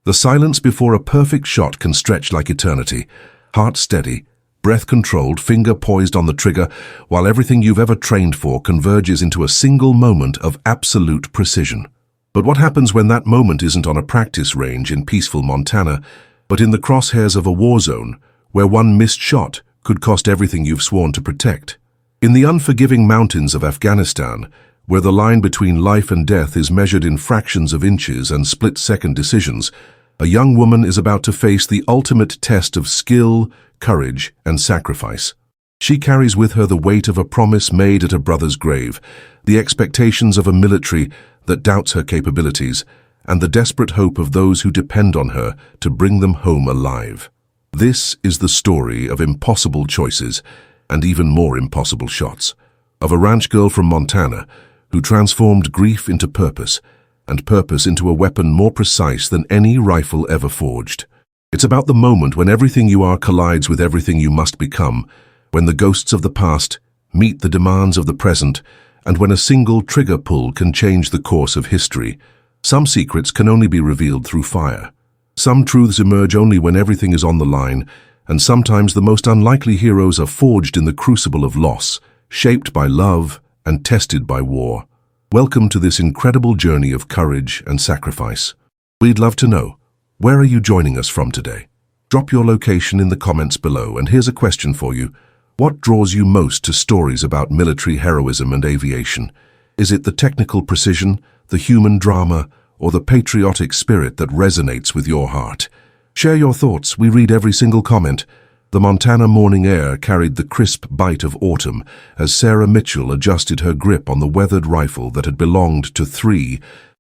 The silence before a perfect shot can stretch like eternity. Heart steady, breath controlled, finger poised on the trigger, while everything you've ever trained for converges into a single moment of absolute precision. But what happens when that moment isn't on a practice range in peaceful Montana, but in the crosshairs of a war zone, where one missed shot could cost everything you've sworn to protect? In the unforgiving mountains of Afghanistan, where the line between life and death is measured in fractions of inches and split-second decisions, a young woman is about to face the ultimate test of skill, courage, and sacrifice. She carries with her the weight of a promise made at a brother's grave, the expectations of a military that doubts her capabilities, and the desperate hope of those who depend on her to bring them home alive. This is the story of impossible choices and even more impossible shots, of a ranch girl from Montana who transformed grief into purpose, and purpose into a weapon more precise than any rifle ever forged. It's about the moment when everything you are collides with everything you must become, when the ghosts of the past meet the demands of the present, and when a single trigger pull can change the course of history. Some secrets can only be revealed through fire. Some truths emerge only when everything is on the line, and sometimes the most unlikely heroes are forged in the crucible of loss, shaped by love and tested by war. Welcome to this incredible journey of courage and sacrifice. We'd love to know, where are you joining us from today? Drop your location in the comments below, and here's a question for you. What draws you most to stories about military heroism and aviation? Is it the technical precision, the human drama, or the patriotic spirit that resonates with your heart? Share your thoughts. We read every single comment. The Montana morning air carried the crisp bite of autumn as Sarah Mitchell adjusted her grip on the weathered rifle that had belonged to 3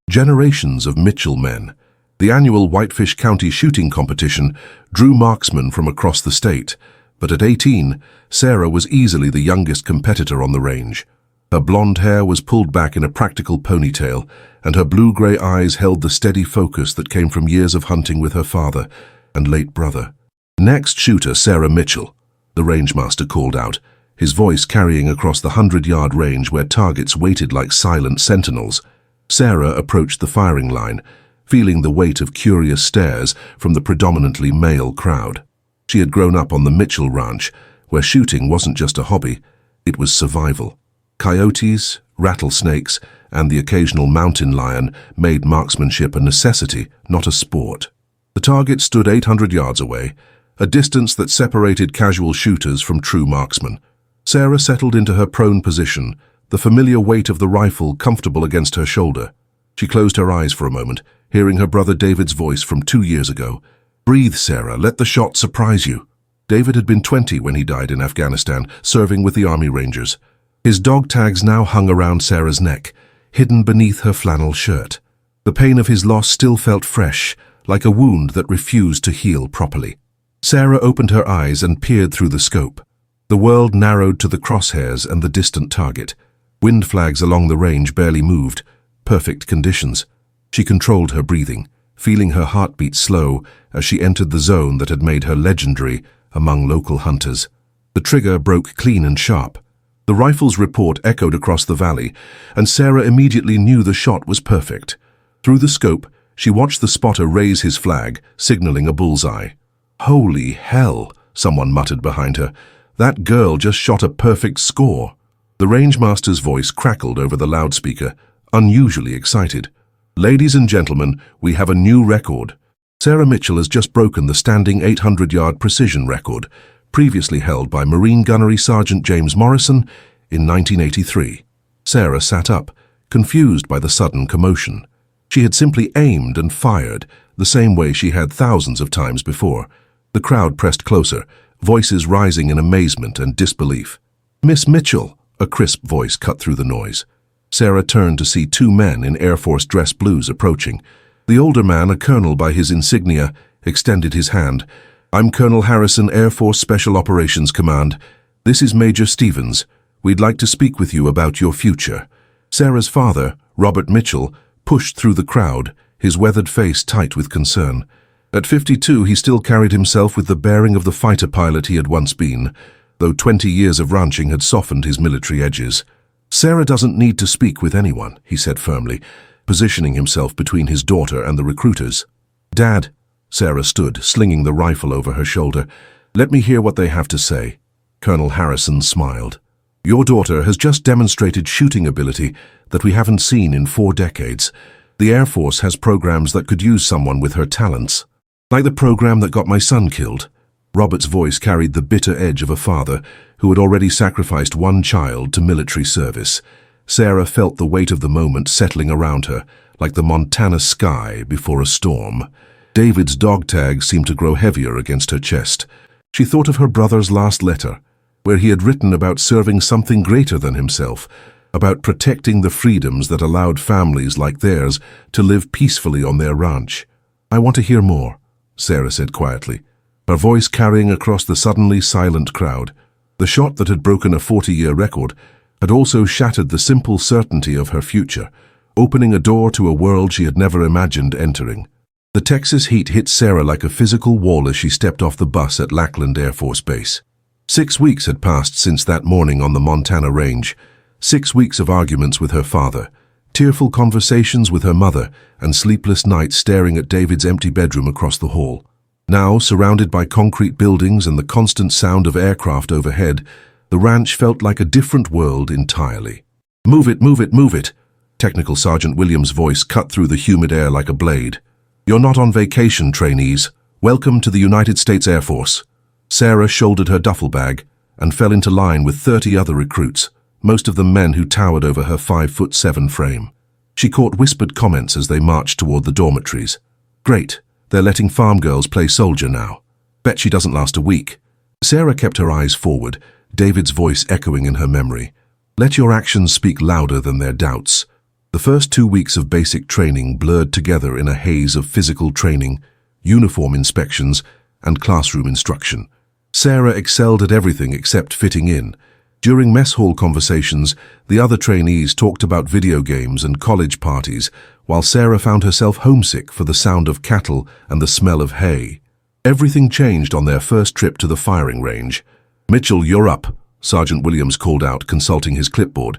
generations of Mitchell men. The annual Whitefish County shooting competition drew marksmen from across the state, but at 18, Sarah was easily the youngest competitor on the range. Her blonde hair was pulled back in a practical ponytail, and her blue-gray eyes held the steady focus that came from years of hunting with her father and late brother. "Next shooter, Sarah Mitchell," the rangemaster called out, his voice carrying across the 100-yard range where targets waited like silent sentinels. Sarah approached the firing line, feeling the weight of curious stares from the predominantly male crowd. She had grown up on the Mitchell Ranch, where shooting wasn't just a hobby, it was survival. Coyotes, rattlesnakes, and the occasional mountain lion made marksmanship a necessity, not a sport. The target stood 800 yards away, a distance that separated casual shooters from true marksmen. Sarah settled into her prone position, the familiar weight of the rifle comfortable against her shoulder. She closed her eyes for a moment, hearing her brother David's voice from 2 years ago. "Breathe, Sarah, let the shot surprise you." David had been 20 when he died in Afghanistan, serving with the Army Rangers. His dog tags now hung around Sarah's neck, hidden beneath her flannel shirt. The pain of his loss still felt fresh, like a wound that refused to heal properly. Sarah opened her eyes and peered through the scope. The world narrowed to the crosshairs and the distant target. Wind flags along the range barely moved. Perfect conditions. She controlled her breathing, feeling her heartbeat slow as she entered the zone that had made her legendary among local hunters. The trigger broke clean and sharp. The rifle's report echoed across the valley, and Sarah immediately knew the shot was perfect. Through the scope, she watched the spotter raise his flag, signaling a bullseye. "Holy hell," someone muttered behind her. "That girl just shot a perfect score." The rangemaster's voice crackled over the loudspeaker, unusually excited. "Ladies and gentlemen, we have a new record. Sarah Mitchell has just broken the standing 800-yard precision record, previously held by Marine Gunnery Sergeant James Morrison in 1983. Sarah sat up, confused by the sudden commotion. She had simply aimed and fired, the same way she had thousands of times before. The crowd pressed closer, voices rising in amazement and disbelief. "Miss Mitchell," a crisp voice cut through the noise. Sarah turned to see 2 men in Air Force dress blues approaching. The older man, a colonel by his insignia, extended his hand. "I'm Colonel Harrison, Air Force Special Operations Command. This is Major Stevens. We'd like to speak with you about your future." Sarah's father, Robert Mitchell, pushed through the crowd, his weathered face tight with concern. At 52, he still carried himself with the bearing of the fighter pilot he had once been, though 20 years of ranching had softened his military edges. "Sarah doesn't need to speak with anyone," he said firmly, positioning himself between his daughter and the recruiters. "Dad," Sarah stood, slinging the rifle over her shoulder. "Let me hear what they have to say." Colonel Harrison smiled. "Your daughter has just demonstrated shooting ability that we haven't seen in 4 decades. The Air Force has programs that could use someone with her talents. Like the program that got my son killed." Robert's voice carried the bitter edge of a father who had already sacrificed one child to military service. Sarah felt the weight of the moment settling around her, like the Montana sky before a storm. David's dog tag seemed to grow heavier against her chest. She thought of her brother's last letter, where he had written about serving something greater than himself, about protecting the freedoms that allowed families like theirs to live peacefully on their ranch. "I want to hear more," Sarah said quietly, her voice carrying across the suddenly silent crowd. The shot that had broken a 40-year record had also shattered the simple certainty of her future, opening a door to a world she had never imagined entering. The Texas heat hit Sarah like a physical wall as she stepped off the bus at Lackland Air Force Base. 6 weeks had passed since that morning on the Montana range. 6 weeks of arguments with her father, tearful conversations with her mother, and sleepless nights staring at David's empty bedroom across the hall. Now, surrounded by concrete buildings and the constant sound of aircraft overhead, the ranch felt like a different world entirely. "Move it, move it, move it!" Technical Sergeant Williams' voice cut through the humid air like a blade. "You're not on vacation, trainees. Welcome to the United States Air Force." Sarah shouldered her duffel bag and fell into line with 30 other recruits, most of them men who towered over her 5'7" frame. She caught whispered comments as they marched toward the dormitories. "Great, they're letting farm girls play soldier now. Bet she doesn't last a week." Sarah kept her eyes forward, David's voice echoing in her memory. "Let your actions speak louder than their doubts." The first 2 weeks of basic training blurred together in a haze of physical training, uniform inspections, and classroom instruction. Sarah excelled at everything except fitting in. During mess hall conversations, the other trainees talked about video games and college parties, while Sarah found herself homesick for the sound of cattle and the smell of hay. Everything changed on their first trip to the firing range. "Mitchell, you're up," Sergeant Williams called out, consulting his clipboard.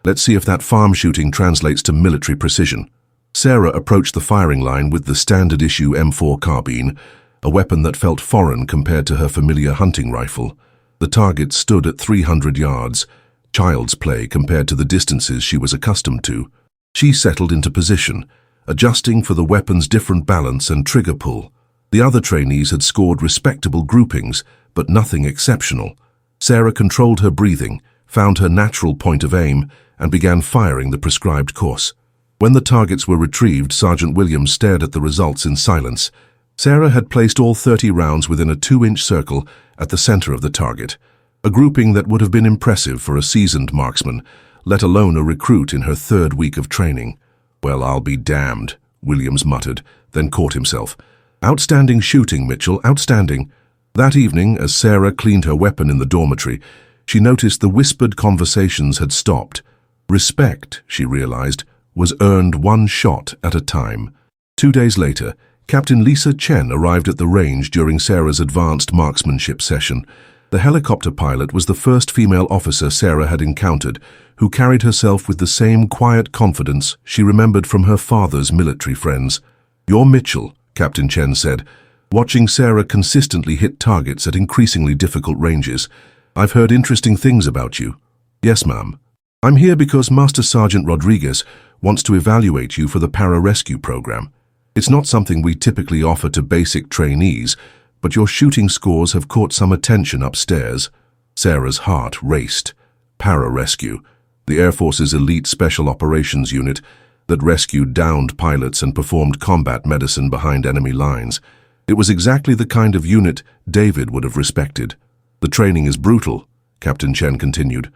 "Let's see if that farm shooting translates to military precision." Sarah approached the firing line with the standard-issue M4 carbine, a weapon that felt foreign compared to her familiar hunting rifle. The target stood at 300 yards, child's play compared to the distances she was accustomed to. She settled into position, adjusting for the weapon's different balance and trigger pull. The other trainees had scored respectable groupings, but nothing exceptional. Sarah controlled her breathing, found her natural point of aim, and began firing the prescribed course. When the targets were retrieved, Sergeant Williams stared at the results in silence. Sarah had placed all 30 rounds within a 2-inch circle at the center of the target, a grouping that would have been impressive for a seasoned marksman, let alone a recruit in her 3rd week of training. "Well, I'll be damned," Williams muttered, then caught himself. "Outstanding shooting, Mitchell, outstanding." That evening, as Sarah cleaned her weapon in the dormitory, she noticed the whispered conversations had stopped. Respect, she realized, was earned 1 shot at a time. 2 days later, Captain Lisa Chen arrived at the range during Sarah's advanced marksmanship session. The helicopter pilot was the first female officer Sarah had encountered, who carried herself with the same quiet confidence she remembered from her father's military friends. "You're Mitchell," Captain Chen said, watching Sarah consistently hit targets at increasingly difficult ranges. "I've heard interesting things about you." "Yes, ma'am. I'm here because Master Sergeant Rodriguez wants to evaluate you for the Pararescue program. It's not something we typically offer to basic trainees, but your shooting scores have caught some attention upstairs." Sarah's heart raced. Pararescue, the Air Force's elite special operations unit that rescued downed pilots and performed combat medicine behind enemy lines. It was exactly the kind of unit David would have respected. "The training is brutal," Captain Chen continued.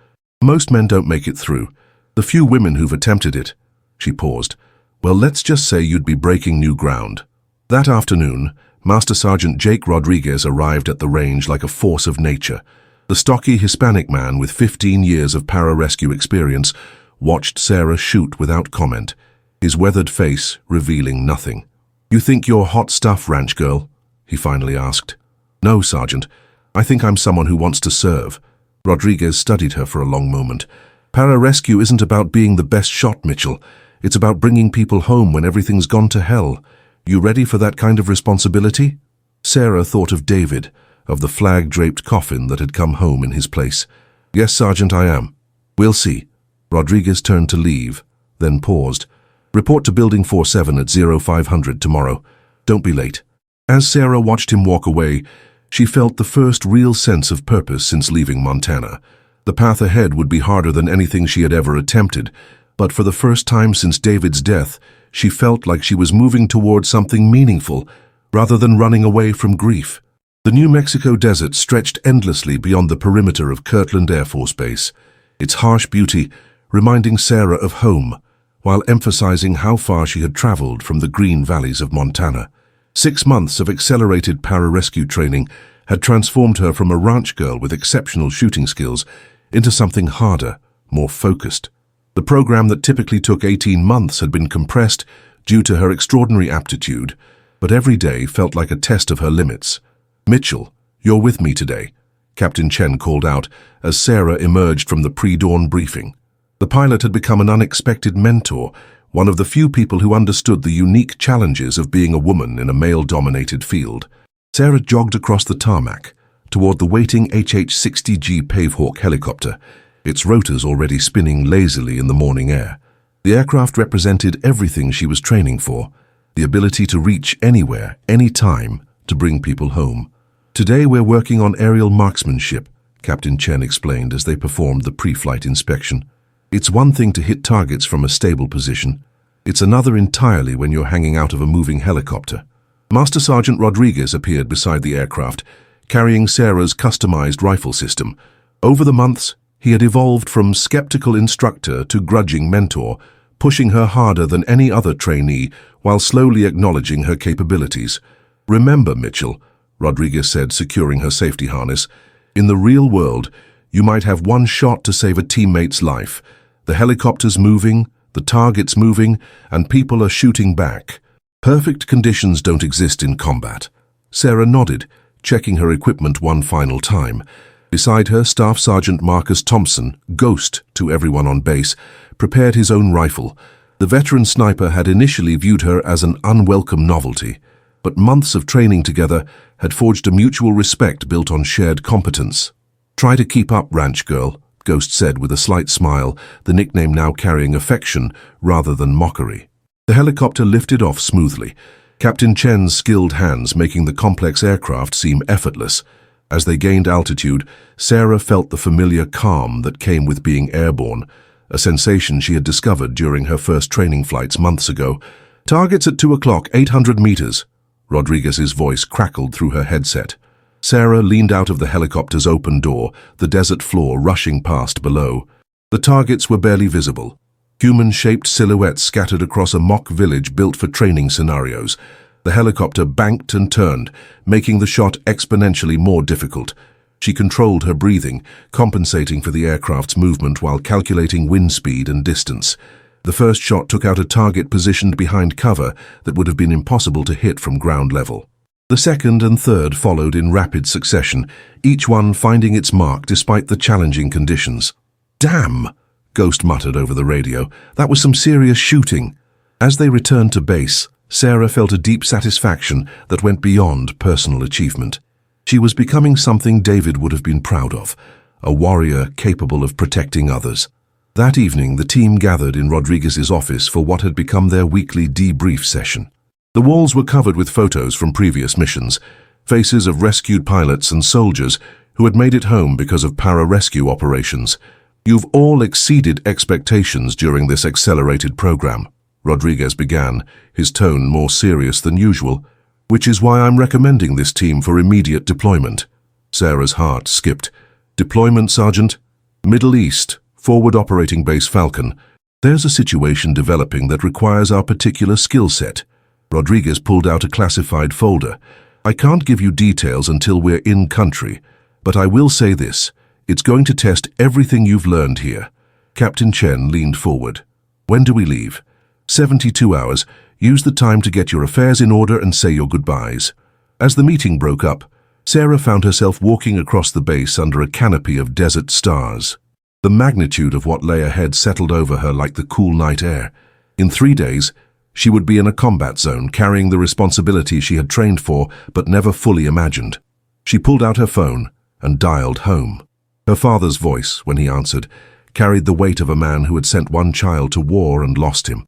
"Most men don't make it through. The few women who've attempted it." She paused. "Well, let's just say you'd be breaking new ground." That afternoon, Master Sergeant Jake Rodriguez arrived at the range like a force of nature. The stocky Hispanic man with 15 years of pararescue experience watched Sarah shoot without comment, his weathered face revealing nothing. "You think you're hot stuff, ranch girl?" he finally asked. "No, Sergeant. I think I'm someone who wants to serve." Rodriguez studied her for a long moment. "Pararescue isn't about being the best shot, Mitchell. It's about bringing people home when everything's gone to hell. You ready for that kind of responsibility? Sarah thought of David, of the flag-draped coffin that had come home in his place. Yes, Sergeant, I am. We'll see. Rodriguez turned to leave, then paused. Report to Building 47 at 0500 tomorrow. Don't be late. As Sarah watched him walk away, she felt the first real sense of purpose since leaving Montana. The path ahead would be harder than anything she had ever attempted, but for the first time since David's death, she felt like she was moving toward something meaningful, rather than running away from grief. The New Mexico desert stretched endlessly beyond the perimeter of Lackland Air Force Base, its harsh beauty reminding Sarah of home, while emphasizing how far she had traveled from the green valleys of Montana. 6 months of accelerated pararescue training had transformed her from a ranch girl with exceptional shooting skills into something harder, more focused. The program that typically took 18 months had been compressed due to her extraordinary aptitude, but every day felt like a test of her limits. "Mitchell, you're with me today," Captain Chen called out as Sarah emerged from the pre-dawn briefing. The pilot had become an unexpected mentor, one of the few people who understood the unique challenges of being a woman in a male-dominated field. Sarah jogged across the tarmac toward the waiting HH-60G Pavehawk helicopter, its rotors already spinning lazily in the morning air. The aircraft represented everything she was training for, the ability to reach anywhere, anytime, to bring people home. "Today we're working on aerial marksmanship," Captain Chen explained as they performed the pre-flight inspection. "It's one thing to hit targets from a stable position. It's another entirely when you're hanging out of a moving helicopter." Master Sergeant Rodriguez appeared beside the aircraft, carrying Sarah's customized rifle system. Over the months, he had evolved from skeptical instructor to grudging mentor, pushing her harder than any other trainee while slowly acknowledging her capabilities. "Remember, Mitchell," Rodriguez said, securing her safety harness, "in the real world, you might have one shot to save a teammate's life. The helicopter's moving, the target's moving, and people are shooting back. Perfect conditions don't exist in combat." Sarah nodded, checking her equipment one final time. Beside her, Staff Sergeant Marcus Thompson, Ghost to everyone on base, prepared his own rifle. The veteran sniper had initially viewed her as an unwelcome novelty, but months of training together had forged a mutual respect built on shared competence. "Try to keep up, ranch girl," Ghost said with a slight smile, the nickname now carrying affection rather than mockery. The helicopter lifted off smoothly, Captain Chen's skilled hands making the complex aircraft seem effortless. As they gained altitude, Sarah felt the familiar calm that came with being airborne, a sensation she had discovered during her first training flights months ago. "Targets at 2 o'clock, 800 meters. Rodriguez's voice crackled through her headset. Sarah leaned out of the helicopter's open door, the desert floor rushing past below. The targets were barely visible, human-shaped silhouettes scattered across a mock village built for training scenarios. The helicopter banked and turned, making the shot exponentially more difficult. She controlled her breathing, compensating for the aircraft's movement while calculating wind speed and distance. The first shot took out a target positioned behind cover that would have been impossible to hit from ground level. The second and third followed in rapid succession, each one finding its mark despite the challenging conditions. "Damn!" Ghost muttered over the radio. "That was some serious shooting." As they returned to base, Sarah felt a deep satisfaction that went beyond personal achievement. She was becoming something David would have been proud of, a warrior capable of protecting others. That evening, the team gathered in Rodriguez's office for what had become their weekly debrief session. The walls were covered with photos from previous missions, faces of rescued pilots and soldiers who had made it home because of pararescue operations. "You've all exceeded expectations during this accelerated program," Rodriguez began, his tone more serious than usual, "which is why I'm recommending this team for immediate deployment." Sarah's heart skipped. "Deployment, Sergeant?" "Middle East, Forward Operating Base Falcon. There's a situation developing that requires our particular skill set." Rodriguez pulled out a classified folder. "I can't give you details until we're in country, but I will say this. It's going to test everything you've learned here." Captain Chen leaned forward. "When do we leave?" 72 hours. Use the time to get your affairs in order and say your goodbyes." As the meeting broke up, Sarah found herself walking across the base under a canopy of desert stars. The magnitude of what lay ahead settled over her like the cool night air. In 3 days, She would be in a combat zone, carrying the responsibility she had trained for but never fully imagined. She pulled out her phone and dialed home. Her father's voice, when he answered, carried the weight of a man who had sent one child to war and lost him.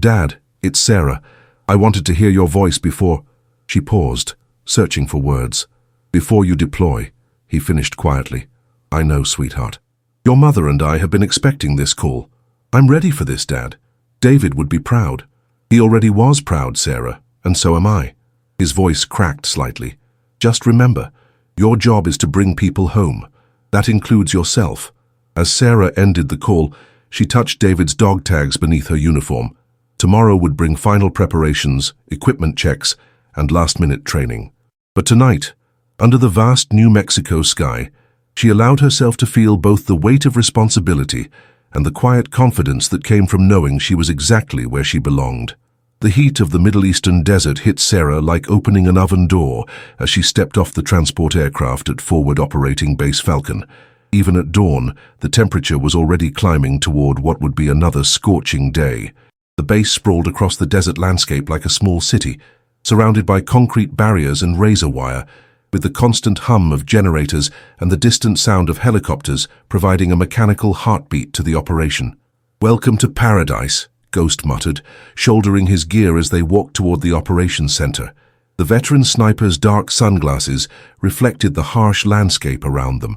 "Dad, it's Sarah. I wanted to hear your voice before—" She paused, searching for words. "Before you deploy," he finished quietly. "I know, sweetheart. Your mother and I have been expecting this call. I'm ready for this, Dad. David would be proud. He already was proud, Sarah, and so am I." His voice cracked slightly. "Just remember, your job is to bring people home. That includes yourself." As Sarah ended the call, she touched David's dog tags beneath her uniform. Tomorrow would bring final preparations, equipment checks, and last-minute training. But tonight, under the vast New Mexico sky, she allowed herself to feel both the weight of responsibility and the quiet confidence that came from knowing she was exactly where she belonged. The heat of the Middle Eastern desert hit Sarah like opening an oven door as she stepped off the transport aircraft at Forward Operating Base Falcon. Even at dawn, the temperature was already climbing toward what would be another scorching day. The base sprawled across the desert landscape like a small city, surrounded by concrete barriers and razor wire, with the constant hum of generators and the distant sound of helicopters providing a mechanical heartbeat to the operation. "Welcome to paradise," Ghost muttered, shouldering his gear as they walked toward the operations center. The veteran sniper's dark sunglasses reflected the harsh landscape around them.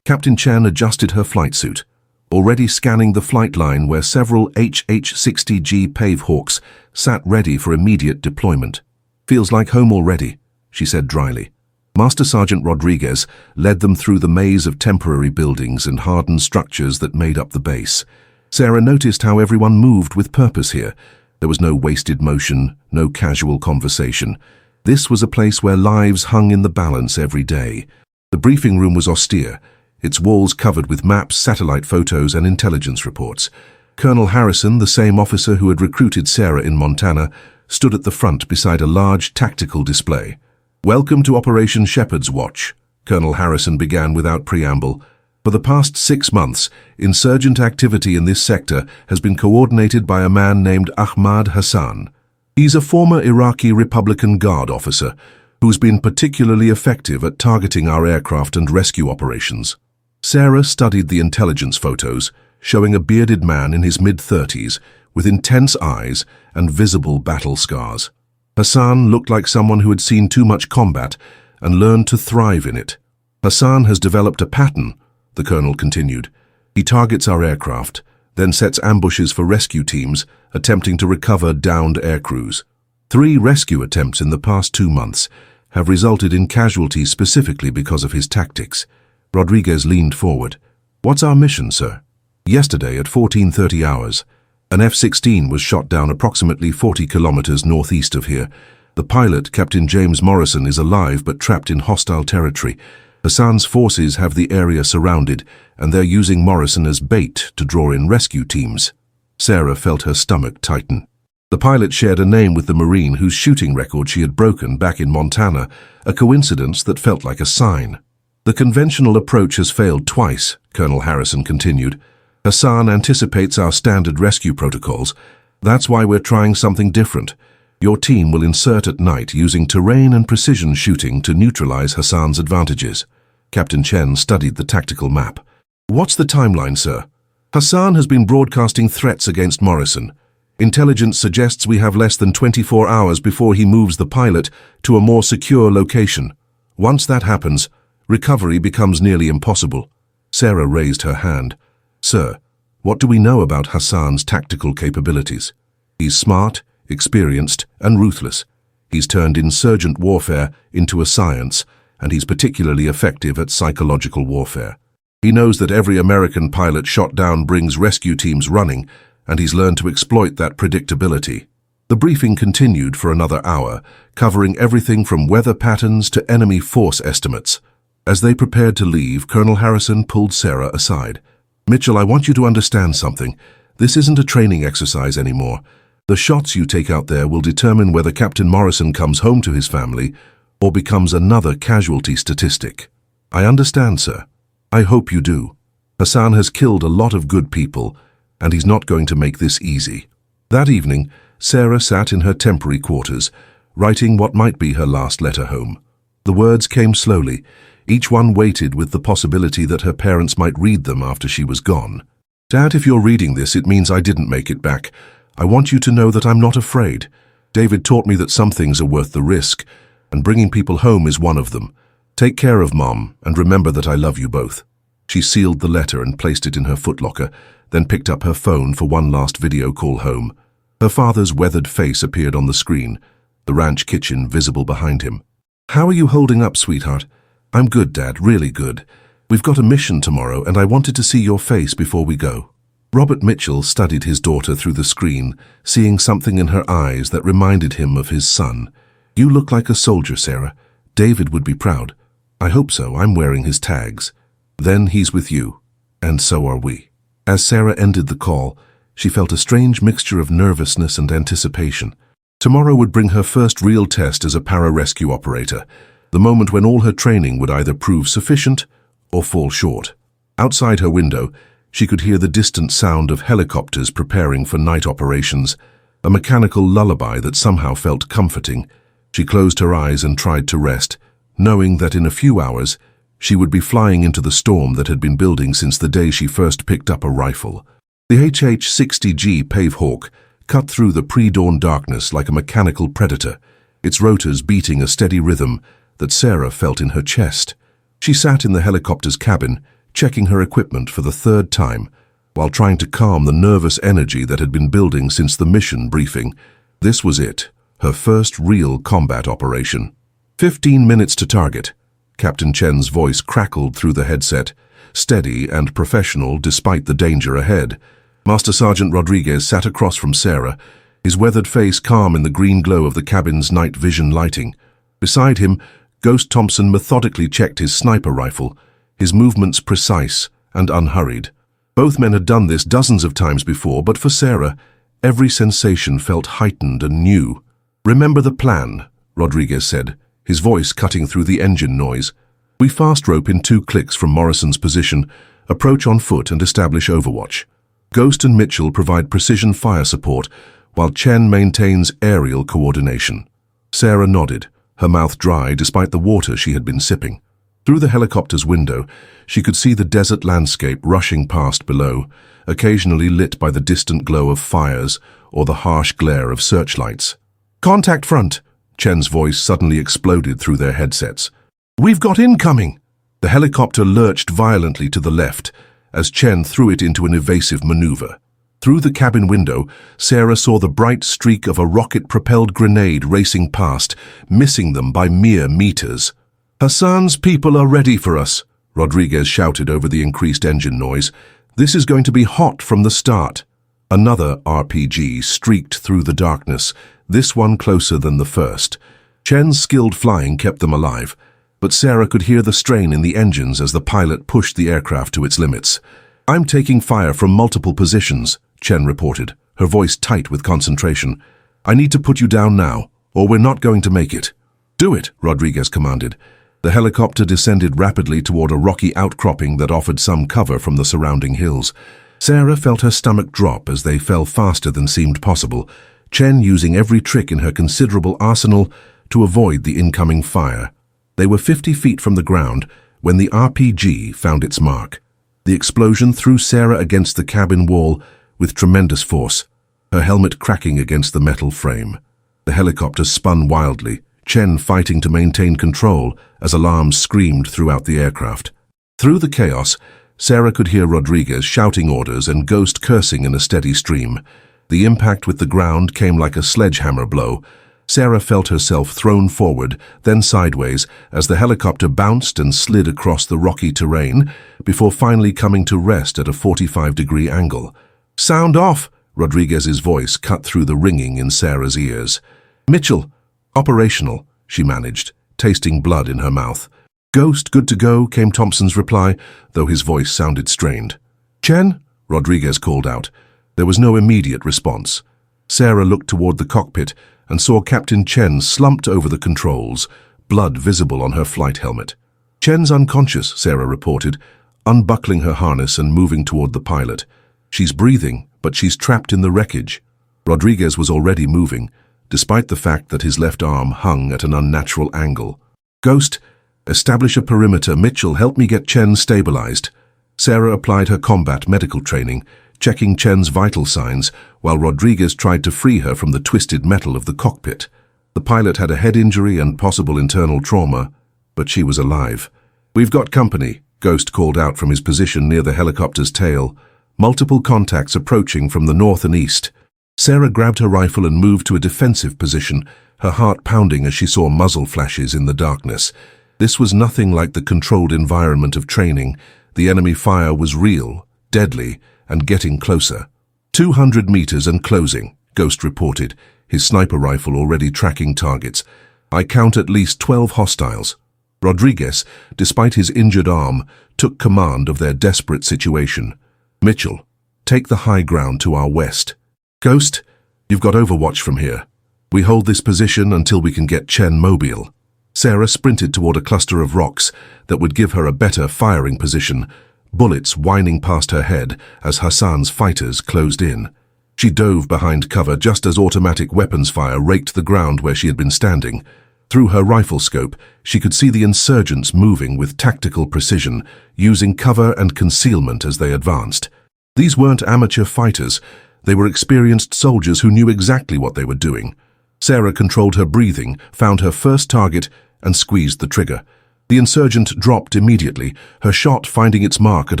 Captain Chen adjusted her flight suit, already scanning the flight line where several HH-60G Pave Hawks sat ready for immediate deployment. "Feels like home already," she said dryly. Master Sergeant Rodriguez led them through the maze of temporary buildings and hardened structures that made up the base. Sarah noticed how everyone moved with purpose here. There was no wasted motion, no casual conversation. This was a place where lives hung in the balance every day. The briefing room was austere, its walls covered with maps, satellite photos, and intelligence reports. Colonel Harrison, the same officer who had recruited Sarah in Montana, stood at the front beside a large tactical display. "Welcome to Operation Shepherd's Watch," Colonel Harrison began without preamble. "For the past 6 months, insurgent activity in this sector has been coordinated by a man named Ahmad Hassan. He's a former Iraqi Republican Guard officer who's been particularly effective at targeting our aircraft and rescue operations." Sarah studied the intelligence photos, showing a bearded man in his mid-30s with intense eyes and visible battle scars. Hassan looked like someone who had seen too much combat and learned to thrive in it. "Hassan has developed a pattern," the colonel continued. "He targets our aircraft, then sets ambushes for rescue teams attempting to recover downed aircrews. 3 rescue attempts in the past 2 months have resulted in casualties specifically because of his tactics." Rodriguez leaned forward. "What's our mission, sir?" "Yesterday at 14:30 hours, an F-16 was shot down approximately 40 kilometers northeast of here. The pilot, Captain James Morrison, is alive but trapped in hostile territory. Hassan's forces have the area surrounded, and they're using Morrison as bait to draw in rescue teams." Sarah felt her stomach tighten. The pilot shared a name with the Marine whose shooting record she had broken back in Montana, a coincidence that felt like a sign. "The conventional approach has failed twice," Colonel Harrison continued. "Hassan anticipates our standard rescue protocols. That's why we're trying something different. Your team will insert at night using terrain and precision shooting to neutralize Hassan's advantages." Captain Chen studied the tactical map. "What's the timeline, sir?" "Hassan has been broadcasting threats against Morrison. Intelligence suggests we have less than 24 hours before he moves the pilot to a more secure location. Once that happens, recovery becomes nearly impossible." Sarah raised her hand. "Sir, what do we know about Hassan's tactical capabilities?" "He's smart, experienced, and ruthless. He's turned insurgent warfare into a science, and he's particularly effective at psychological warfare. He knows that every American pilot shot down brings rescue teams running, and he's learned to exploit that predictability." The briefing continued for another hour, covering everything from weather patterns to enemy force estimates. As they prepared to leave, Colonel Harrison pulled Sarah aside. "Mitchell, I want you to understand something. This isn't a training exercise anymore. The shots you take out there will determine whether Captain Morrison comes home to his family or becomes another casualty statistic." "I understand, sir. I hope you do. Hassan has killed a lot of good people, and he's not going to make this easy." That evening, Sarah sat in her temporary quarters, writing what might be her last letter home. The words came slowly, each one weighted with the possibility that her parents might read them after she was gone. Dad, if you're reading this, it means I didn't make it back. I want you to know that I'm not afraid. David taught me that some things are worth the risk, and bringing people home is one of them. Take care of Mom, and remember that I love you both. She sealed the letter and placed it in her footlocker, then picked up her phone for one last video call home. Her father's weathered face appeared on the screen, the ranch kitchen visible behind him. How are you holding up, sweetheart? I'm good, Dad, really good. We've got a mission tomorrow, and I wanted to see your face before we go. Robert Mitchell studied his daughter through the screen, seeing something in her eyes that reminded him of his son. You look like a soldier, Sarah. David would be proud. I hope so. I'm wearing his tags. Then he's with you, and so are we. As Sarah ended the call, she felt a strange mixture of nervousness and anticipation. Tomorrow would bring her first real test as a pararescue operator, the moment when all her training would either prove sufficient or fall short. Outside her window, she could hear the distant sound of helicopters preparing for night operations, a mechanical lullaby that somehow felt comforting. She closed her eyes and tried to rest, knowing that in a few hours, she would be flying into the storm that had been building since the day she first picked up a rifle. The HH-60G Pavehawk cut through the pre-dawn darkness like a mechanical predator, its rotors beating a steady rhythm that Sarah felt in her chest. She sat in the helicopter's cabin, checking her equipment for the third time, while trying to calm the nervous energy that had been building since the mission briefing. This was it, her first real combat operation. 15 minutes to target. Captain Chen's voice crackled through the headset, steady and professional despite the danger ahead. Master Sergeant Rodriguez sat across from Sarah, his weathered face calm in the green glow of the cabin's night vision lighting. Beside him, Ghost Thompson methodically checked his sniper rifle, his movements precise and unhurried. Both men had done this dozens of times before, but for Sarah, every sensation felt heightened and new. "Remember the plan," Rodriguez said, his voice cutting through the engine noise. "We fast rope in 2 clicks from Morrison's position, approach on foot and establish overwatch. Ghost and Mitchell provide precision fire support, while Chen maintains aerial coordination." Sarah nodded, her mouth dry despite the water she had been sipping. Through the helicopter's window, she could see the desert landscape rushing past below, occasionally lit by the distant glow of fires or the harsh glare of searchlights. "Contact front!" Chen's voice suddenly exploded through their headsets. "We've got incoming!" The helicopter lurched violently to the left as Chen threw it into an evasive maneuver. Through the cabin window, Sarah saw the bright streak of a rocket-propelled grenade racing past, missing them by mere meters. "Hassan's people are ready for us," Rodriguez shouted over the increased engine noise. "This is going to be hot from the start." Another RPG streaked through the darkness, this one closer than the first. Chen's skilled flying kept them alive, but Sarah could hear the strain in the engines as the pilot pushed the aircraft to its limits. "I'm taking fire from multiple positions," Chen reported, her voice tight with concentration. "I need to put you down now, or we're not going to make it." "Do it," Rodriguez commanded. The helicopter descended rapidly toward a rocky outcropping that offered some cover from the surrounding hills. Sarah felt her stomach drop as they fell faster than seemed possible, Chen using every trick in her considerable arsenal to avoid the incoming fire. They were 50 feet from the ground when the RPG found its mark. The explosion threw Sarah against the cabin wall with tremendous force, her helmet cracking against the metal frame. The helicopter spun wildly, Chen fighting to maintain control as alarms screamed throughout the aircraft. Through the chaos, Sarah could hear Rodriguez shouting orders and Ghost cursing in a steady stream. The impact with the ground came like a sledgehammer blow. Sarah felt herself thrown forward, then sideways, as the helicopter bounced and slid across the rocky terrain, before finally coming to rest at a 45-degree angle. "Sound off!" Rodriguez's voice cut through the ringing in Sarah's ears. "Mitchell, operational," she managed, tasting blood in her mouth. "Ghost, good to go," came Thompson's reply, though his voice sounded strained. "Chen?" Rodriguez called out. There was no immediate response. Sarah looked toward the cockpit and saw Captain Chen slumped over the controls, blood visible on her flight helmet. "Chen's unconscious," Sarah reported, unbuckling her harness and moving toward the pilot. "She's breathing, but she's trapped in the wreckage." Rodriguez was already moving, despite the fact that his left arm hung at an unnatural angle. "Ghost, establish a perimeter. Mitchell, help me get Chen stabilized." Sarah applied her combat medical training, checking Chen's vital signs, while Rodriguez tried to free her from the twisted metal of the cockpit. The pilot had a head injury and possible internal trauma, but she was alive. "We've got company," Ghost called out from his position near the helicopter's tail. Multiple contacts approaching from the north and east. Sarah grabbed her rifle and moved to a defensive position, her heart pounding as she saw muzzle flashes in the darkness. This was nothing like the controlled environment of training. The enemy fire was real, deadly, and getting closer. 200 meters and closing, Ghost reported, his sniper rifle already tracking targets. "I count at least 12 hostiles." Rodriguez, despite his injured arm, took command of their desperate situation. "Mitchell, take the high ground to our west. Ghost, you've got overwatch from here. We hold this position until we can get Chen mobile." Sarah sprinted toward a cluster of rocks that would give her a better firing position, bullets whining past her head as Hassan's fighters closed in. She dove behind cover just as automatic weapons fire raked the ground where she had been standing. Through her rifle scope, she could see the insurgents moving with tactical precision, using cover and concealment as they advanced. These weren't amateur fighters. They were experienced soldiers who knew exactly what they were doing. Sarah controlled her breathing, found her first target, and squeezed the trigger. The insurgent dropped immediately, her shot finding its mark at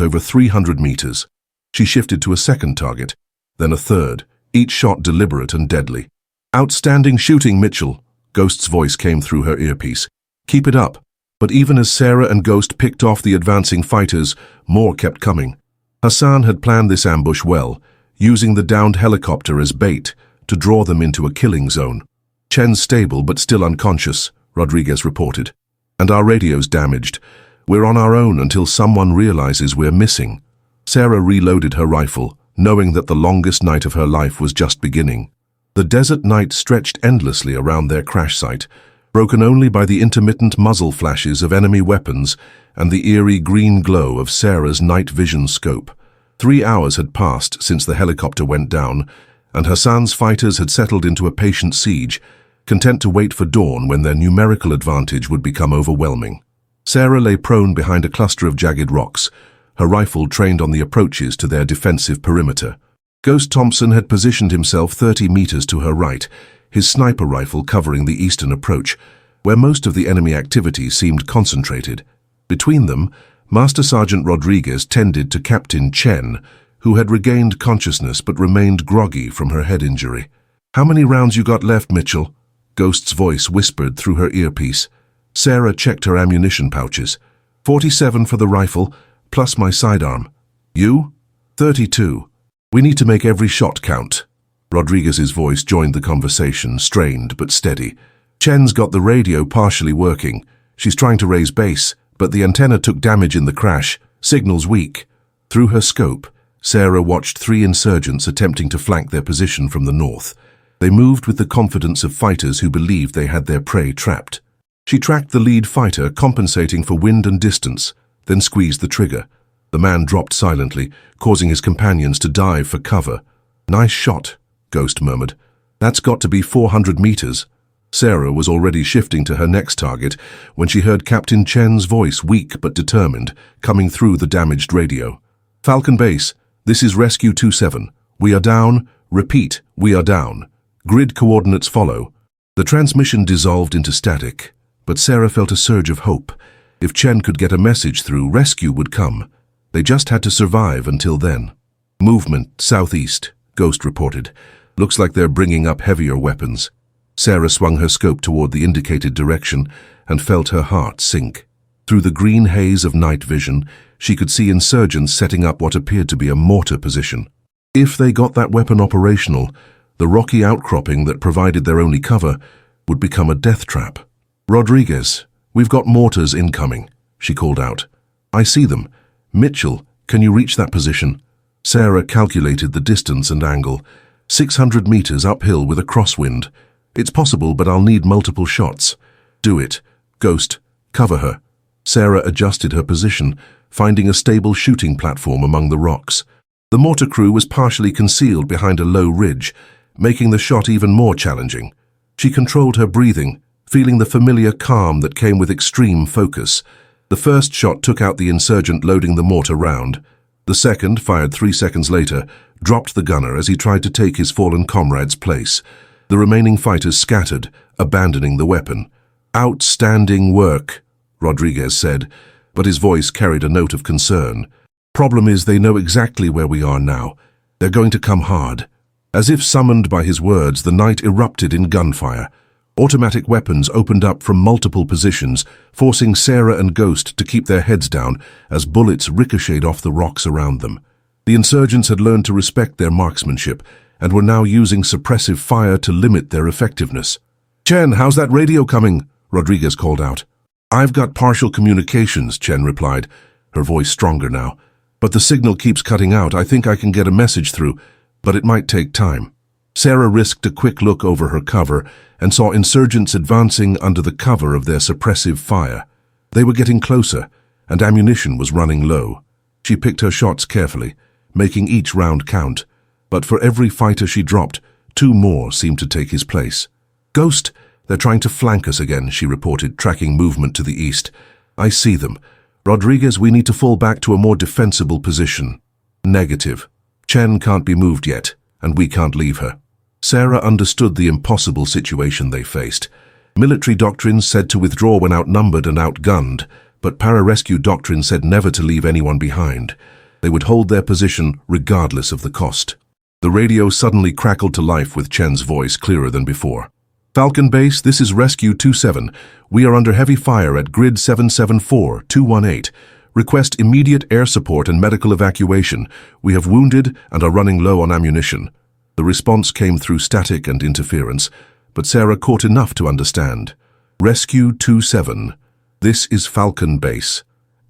over 300 meters. She shifted to a second target, then a third, each shot deliberate and deadly. "Outstanding shooting, Mitchell," Ghost's voice came through her earpiece. "Keep it up." But even as Sarah and Ghost picked off the advancing fighters, more kept coming. Hassan had planned this ambush well, using the downed helicopter as bait to draw them into a killing zone. "Chen's stable but still unconscious," Rodriguez reported. "And our radio's damaged. We're on our own until someone realizes we're missing." Sarah reloaded her rifle, knowing that the longest night of her life was just beginning. The desert night stretched endlessly around their crash site, broken only by the intermittent muzzle flashes of enemy weapons and the eerie green glow of Sarah's night vision scope. 3 hours had passed since the helicopter went down, and Hassan's fighters had settled into a patient siege, content to wait for dawn when their numerical advantage would become overwhelming. Sarah lay prone behind a cluster of jagged rocks, her rifle trained on the approaches to their defensive perimeter. Ghost Thompson had positioned himself 30 meters to her right, his sniper rifle covering the eastern approach, where most of the enemy activity seemed concentrated. Between them, Master Sergeant Rodriguez tended to Captain Chen, who had regained consciousness but remained groggy from her head injury. "How many rounds you got left, Mitchell?" Ghost's voice whispered through her earpiece. Sarah checked her ammunition pouches. 47 for the rifle, plus my sidearm. "You?" 32. "We need to make every shot count." Rodriguez's voice joined the conversation, strained but steady. "Chen's got the radio partially working. She's trying to raise base, but the antenna took damage in the crash. Signal's weak." Through her scope, Sarah watched 3 insurgents attempting to flank their position from the north. They moved with the confidence of fighters who believed they had their prey trapped. She tracked the lead fighter, compensating for wind and distance, then squeezed the trigger. The man dropped silently, causing his companions to dive for cover. "Nice shot," Ghost murmured. "That's got to be 400 meters." Sarah was already shifting to her next target when she heard Captain Chen's voice, weak but determined, coming through the damaged radio. "Falcon Base, this is Rescue 27. We are down. Repeat, we are down. Grid coordinates follow." The transmission dissolved into static, but Sarah felt a surge of hope. If Chen could get a message through, rescue would come. They just had to survive until then. "Movement southeast," Ghost reported. "Looks like they're bringing up heavier weapons." Sarah swung her scope toward the indicated direction and felt her heart sink. Through the green haze of night vision, she could see insurgents setting up what appeared to be a mortar position. If they got that weapon operational, the rocky outcropping that provided their only cover would become a death trap. "Rodriguez, we've got mortars incoming," she called out. "I see them. Mitchell, can you reach that position?" Sarah calculated the distance and angle. 600 meters uphill with a crosswind. "It's possible, but I'll need multiple shots." "Do it. Ghost, cover her." Sarah adjusted her position, finding a stable shooting platform among the rocks. The mortar crew was partially concealed behind a low ridge, making the shot even more challenging. She controlled her breathing, feeling the familiar calm that came with extreme focus. The first shot took out the insurgent loading the mortar round. The second, fired 3 seconds later, dropped the gunner as he tried to take his fallen comrade's place. The remaining fighters scattered, abandoning the weapon. "Outstanding work," Rodriguez said, but his voice carried a note of concern. "Problem is they know exactly where we are now. They're going to come hard." As if summoned by his words, the night erupted in gunfire. Automatic weapons opened up from multiple positions, forcing Sarah and Ghost to keep their heads down as bullets ricocheted off the rocks around them. The insurgents had learned to respect their marksmanship and were now using suppressive fire to limit their effectiveness. "Chen, how's that radio coming?" Rodriguez called out. "I've got partial communications," Chen replied, her voice stronger now. "But the signal keeps cutting out. I think I can get a message through, but it might take time." Sarah risked a quick look over her cover and saw insurgents advancing under the cover of their suppressive fire. They were getting closer, and ammunition was running low. She picked her shots carefully, making each round count. But for every fighter she dropped, 2 more seemed to take his place. "Ghost, they're trying to flank us again," she reported, tracking movement to the east. "I see them. Rodriguez, we need to fall back to a more defensible position." "Negative. Chen can't be moved yet, and we can't leave her." Sarah understood the impossible situation they faced. Military doctrine said to withdraw when outnumbered and outgunned, but pararescue doctrine said never to leave anyone behind. They would hold their position regardless of the cost. The radio suddenly crackled to life with Chen's voice clearer than before. "Falcon Base, this is Rescue 27. We are under heavy fire at Grid 774-218. Request immediate air support and medical evacuation. We have wounded and are running low on ammunition." The response came through static and interference, but Sarah caught enough to understand. "Rescue 27. This is Falcon Base.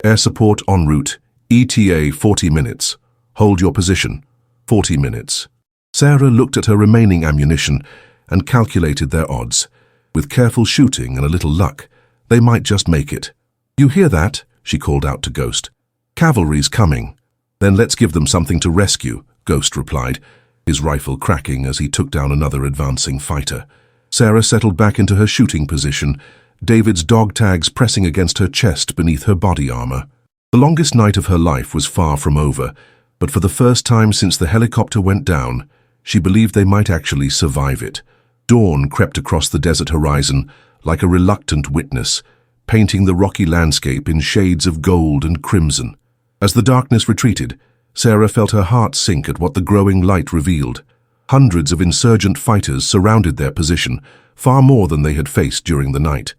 Air support en route. ETA 40 minutes. Hold your position. 40 minutes. Sarah looked at her remaining ammunition and calculated their odds. With careful shooting and a little luck, they might just make it. "You hear that?" she called out to Ghost. "Cavalry's coming." "Then let's give them something to rescue," Ghost replied, his rifle cracking as he took down another advancing fighter. Sarah settled back into her shooting position, David's dog tags pressing against her chest beneath her body armor. The longest night of her life was far from over, but for the first time since the helicopter went down, she believed they might actually survive it. Dawn crept across the desert horizon like a reluctant witness, painting the rocky landscape in shades of gold and crimson. As the darkness retreated, Sarah felt her heart sink at what the growing light revealed. Hundreds of insurgent fighters surrounded their position, far more than they had faced during the night.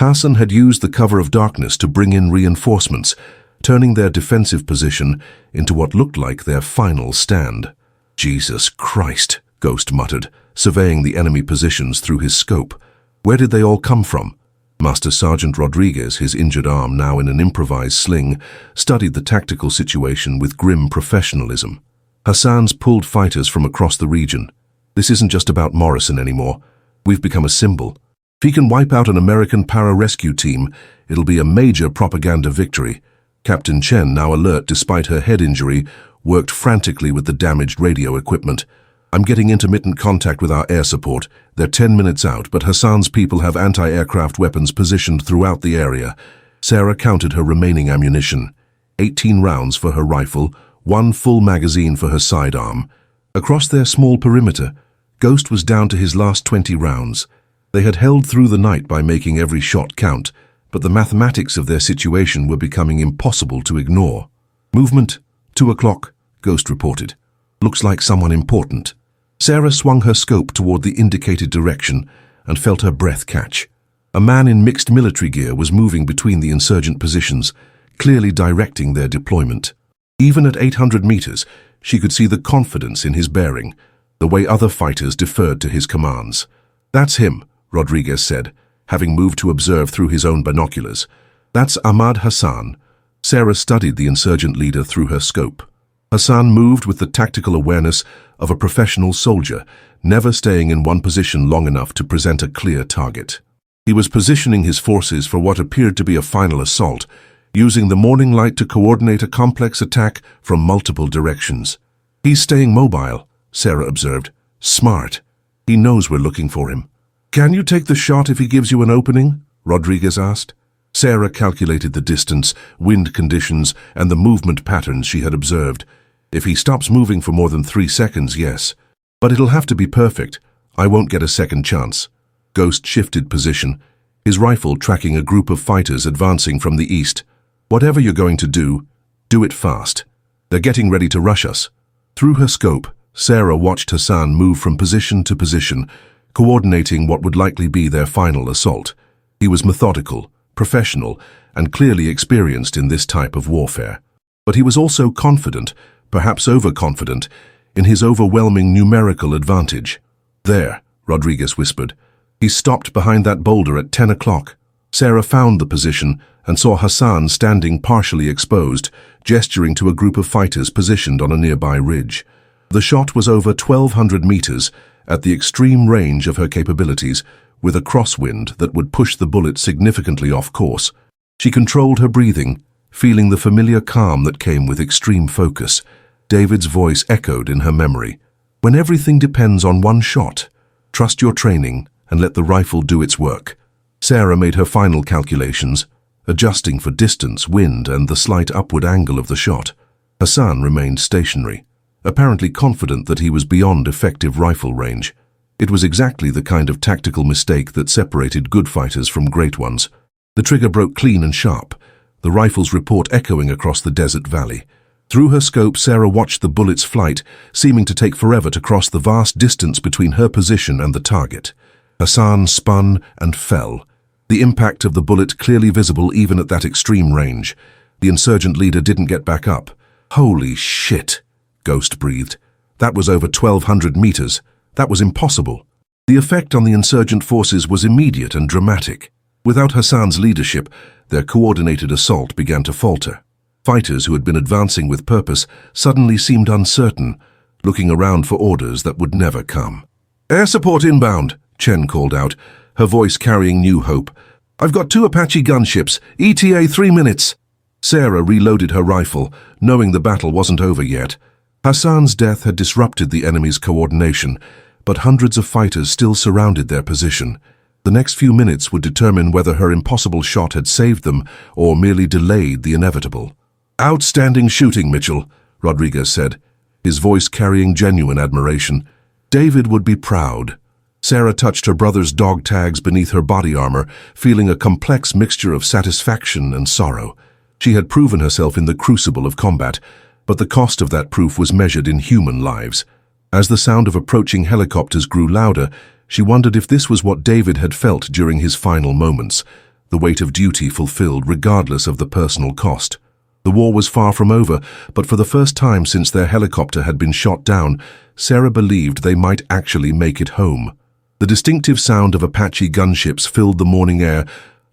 Hassan had used the cover of darkness to bring in reinforcements, turning their defensive position into what looked like their final stand. "Jesus Christ," Ghost muttered, surveying the enemy positions through his scope. Where did they all come from? Master Sergeant Rodriguez, his injured arm now in an improvised sling, studied the tactical situation with grim professionalism. Hassan's pulled fighters from across the region. "This isn't just about Morrison anymore. We've become a symbol. If he can wipe out an American pararescue team, it'll be a major propaganda victory." Captain Chen, now alert despite her head injury, worked frantically with the damaged radio equipment. "I'm getting intermittent contact with our air support. They're 10 minutes out, but Hassan's people have anti-aircraft weapons positioned throughout the area." Sarah counted her remaining ammunition. 18 rounds for her rifle, 1 full magazine for her sidearm. Across their small perimeter, Ghost was down to his last 20 rounds. They had held through the night by making every shot count, but the mathematics of their situation were becoming impossible to ignore. "Movement, 2 o'clock, Ghost reported. "Looks like someone important." Sarah swung her scope toward the indicated direction and felt her breath catch. A man in mixed military gear was moving between the insurgent positions, clearly directing their deployment. Even at 800 meters, she could see the confidence in his bearing, the way other fighters deferred to his commands. "That's him," Rodriguez said, having moved to observe through his own binoculars. "That's Ahmad Hassan." Sarah studied the insurgent leader through her scope. Hassan moved with the tactical awareness of a professional soldier, never staying in one position long enough to present a clear target. He was positioning his forces for what appeared to be a final assault, using the morning light to coordinate a complex attack from multiple directions. "He's staying mobile," Sarah observed. "Smart." He knows we're looking for him. Can you take the shot if he gives you an opening? Rodriguez asked. Sarah calculated the distance, wind conditions, and the movement patterns she had observed. If he stops moving for more than 3 seconds, yes. But it'll have to be perfect. I won't get a second chance. Ghost shifted position, his rifle tracking a group of fighters advancing from the east. Whatever you're going to do it fast. They're getting ready to rush us. Through her scope, Sarah watched Hassan move from position to position, coordinating what would likely be their final assault. He was methodical, professional, and clearly experienced in this type of warfare. But he was also confident, perhaps overconfident, in his overwhelming numerical advantage. There, Rodriguez whispered. He stopped behind that boulder at 10 o'clock. Sarah found the position and saw Hassan standing partially exposed, gesturing to a group of fighters positioned on a nearby ridge. The shot was over 1,200 meters, at the extreme range of her capabilities, with a crosswind that would push the bullet significantly off course. She controlled her breathing, feeling the familiar calm that came with extreme focus. David's voice echoed in her memory. When everything depends on one shot, trust your training and let the rifle do its work. Sarah made her final calculations, adjusting for distance, wind, and the slight upward angle of the shot. Hassan remained stationary, apparently confident that he was beyond effective rifle range. It was exactly the kind of tactical mistake that separated good fighters from great ones. The trigger broke clean and sharp, the rifle's report echoing across the desert valley. Through her scope, Sarah watched the bullet's flight, seeming to take forever to cross the vast distance between her position and the target. Hassan spun and fell, the impact of the bullet clearly visible even at that extreme range. The insurgent leader didn't get back up. Holy shit, Ghost breathed. That was over 1,200 meters. That was impossible. The effect on the insurgent forces was immediate and dramatic. Without Hassan's leadership, their coordinated assault began to falter. Fighters who had been advancing with purpose suddenly seemed uncertain, looking around for orders that would never come. "Air support inbound," Chen called out, her voice carrying new hope. "I've got 2 Apache gunships, ETA 3 minutes. Sarah reloaded her rifle, knowing the battle wasn't over yet. Hassan's death had disrupted the enemy's coordination, but hundreds of fighters still surrounded their position. The next few minutes would determine whether her impossible shot had saved them or merely delayed the inevitable. "Outstanding shooting, Mitchell," Rodriguez said, his voice carrying genuine admiration. David would be proud. Sarah touched her brother's dog tags beneath her body armor, feeling a complex mixture of satisfaction and sorrow. She had proven herself in the crucible of combat, but the cost of that proof was measured in human lives. As the sound of approaching helicopters grew louder, she wondered if this was what David had felt during his final moments, the weight of duty fulfilled regardless of the personal cost. The war was far from over, but for the first time since their helicopter had been shot down, Sarah believed they might actually make it home. The distinctive sound of Apache gunships filled the morning air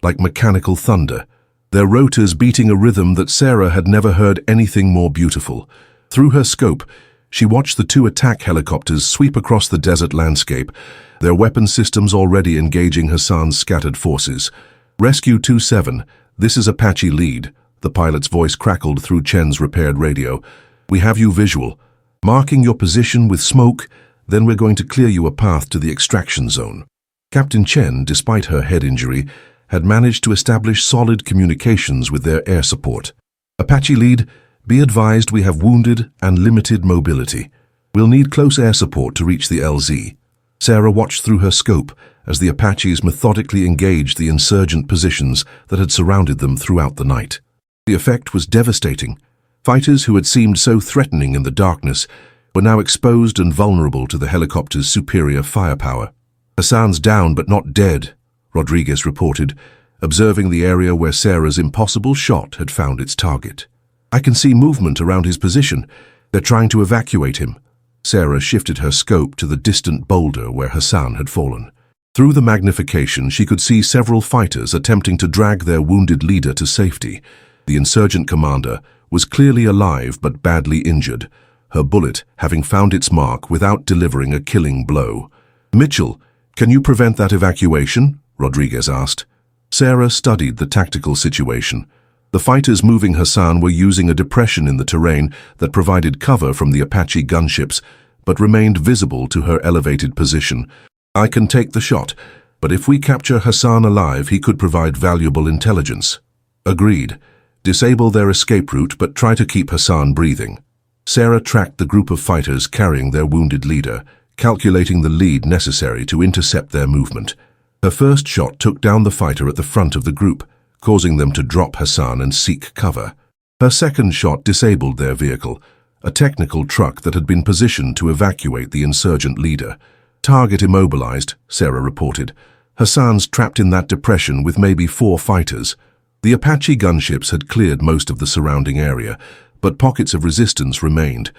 like mechanical thunder, their rotors beating a rhythm that Sarah had never heard anything more beautiful. Through her scope, she watched the 2 attack helicopters sweep across the desert landscape, their weapon systems already engaging Hassan's scattered forces. "Rescue 2-7, this is Apache lead," the pilot's voice crackled through Chen's repaired radio. "We have you visual. Marking your position with smoke, then we're going to clear you a path to the extraction zone." Captain Chen, despite her head injury, had managed to establish solid communications with their air support. "Apache lead, be advised we have wounded and limited mobility. We'll need close air support to reach the LZ." Sarah watched through her scope as the Apaches methodically engaged the insurgent positions that had surrounded them throughout the night. The effect was devastating. Fighters who had seemed so threatening in the darkness were now exposed and vulnerable to the helicopter's superior firepower. "Hassan's down but not dead," Rodriguez reported, observing the area where Sarah's impossible shot had found its target. "I can see movement around his position. They're trying to evacuate him." Sarah shifted her scope to the distant boulder where Hassan had fallen. Through the magnification, she could see several fighters attempting to drag their wounded leader to safety. The insurgent commander was clearly alive but badly injured, her bullet having found its mark without delivering a killing blow. "Mitchell, can you prevent that evacuation?" Rodriguez asked. Sarah studied the tactical situation. The fighters moving Hassan were using a depression in the terrain that provided cover from the Apache gunships, but remained visible to her elevated position. "I can take the shot, but if we capture Hassan alive, he could provide valuable intelligence." "Agreed. Disable their escape route, but try to keep Hassan breathing." Sarah tracked the group of fighters carrying their wounded leader, calculating the lead necessary to intercept their movement. Her first shot took down the fighter at the front of the group, causing them to drop Hassan and seek cover. Her second shot disabled their vehicle, a technical truck that had been positioned to evacuate the insurgent leader. "Target immobilized," Sarah reported. "Hassan's trapped in that depression with maybe 4 fighters." The Apache gunships had cleared most of the surrounding area, but pockets of resistance remained.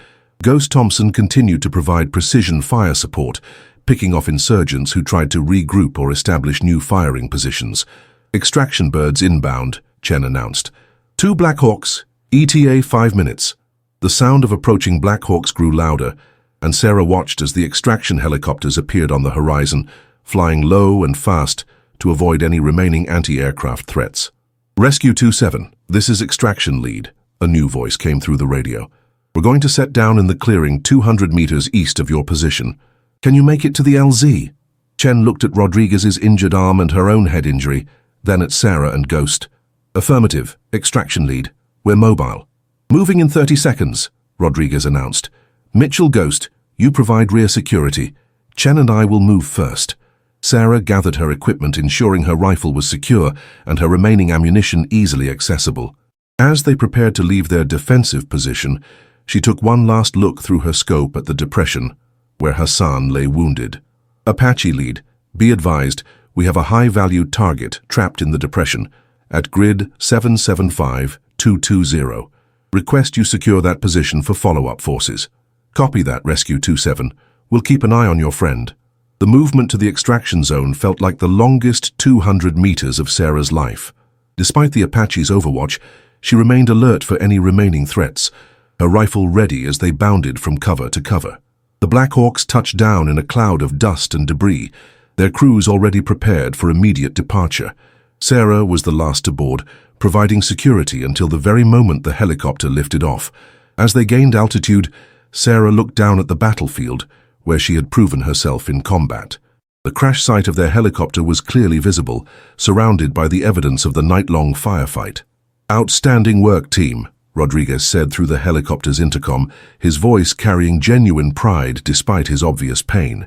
Ghost Thompson continued to provide precision fire support, picking off insurgents who tried to regroup or establish new firing positions. "Extraction birds inbound," Chen announced. 2 Black Hawks, ETA 5 minutes. The sound of approaching Black Hawks grew louder, and Sarah watched as the extraction helicopters appeared on the horizon, flying low and fast to avoid any remaining anti-aircraft threats. "Rescue 27, this is extraction lead," a new voice came through the radio. "We're going to set down in the clearing 200 meters east of your position. Can you make it to the LZ?" Chen looked at Rodriguez's injured arm and her own head injury, then at Sarah and Ghost. "Affirmative, extraction lead. We're mobile." "Moving in 30 seconds, Rodriguez announced. "Mitchell, Ghost, you provide rear security. Chen and I will move first." Sarah gathered her equipment, ensuring her rifle was secure and her remaining ammunition easily accessible. As they prepared to leave their defensive position, she took one last look through her scope at the depression, where Hassan lay wounded. "Apache lead, be advised, we have a high-valued target trapped in the depression at grid 775220. Request you secure that position for follow-up forces." "Copy that, Rescue 27. We'll keep an eye on your friend." The movement to the extraction zone felt like the longest 200 meters of Sarah's life. Despite the Apache's overwatch, she remained alert for any remaining threats, her rifle ready as they bounded from cover to cover. The Black Hawks touched down in a cloud of dust and debris, their crews already prepared for immediate departure. Sarah was the last to board, providing security until the very moment the helicopter lifted off. As they gained altitude, Sarah looked down at the battlefield, where she had proven herself in combat. The crash site of their helicopter was clearly visible, surrounded by the evidence of the night-long firefight. "Outstanding work, team," Rodriguez said through the helicopter's intercom, his voice carrying genuine pride despite his obvious pain.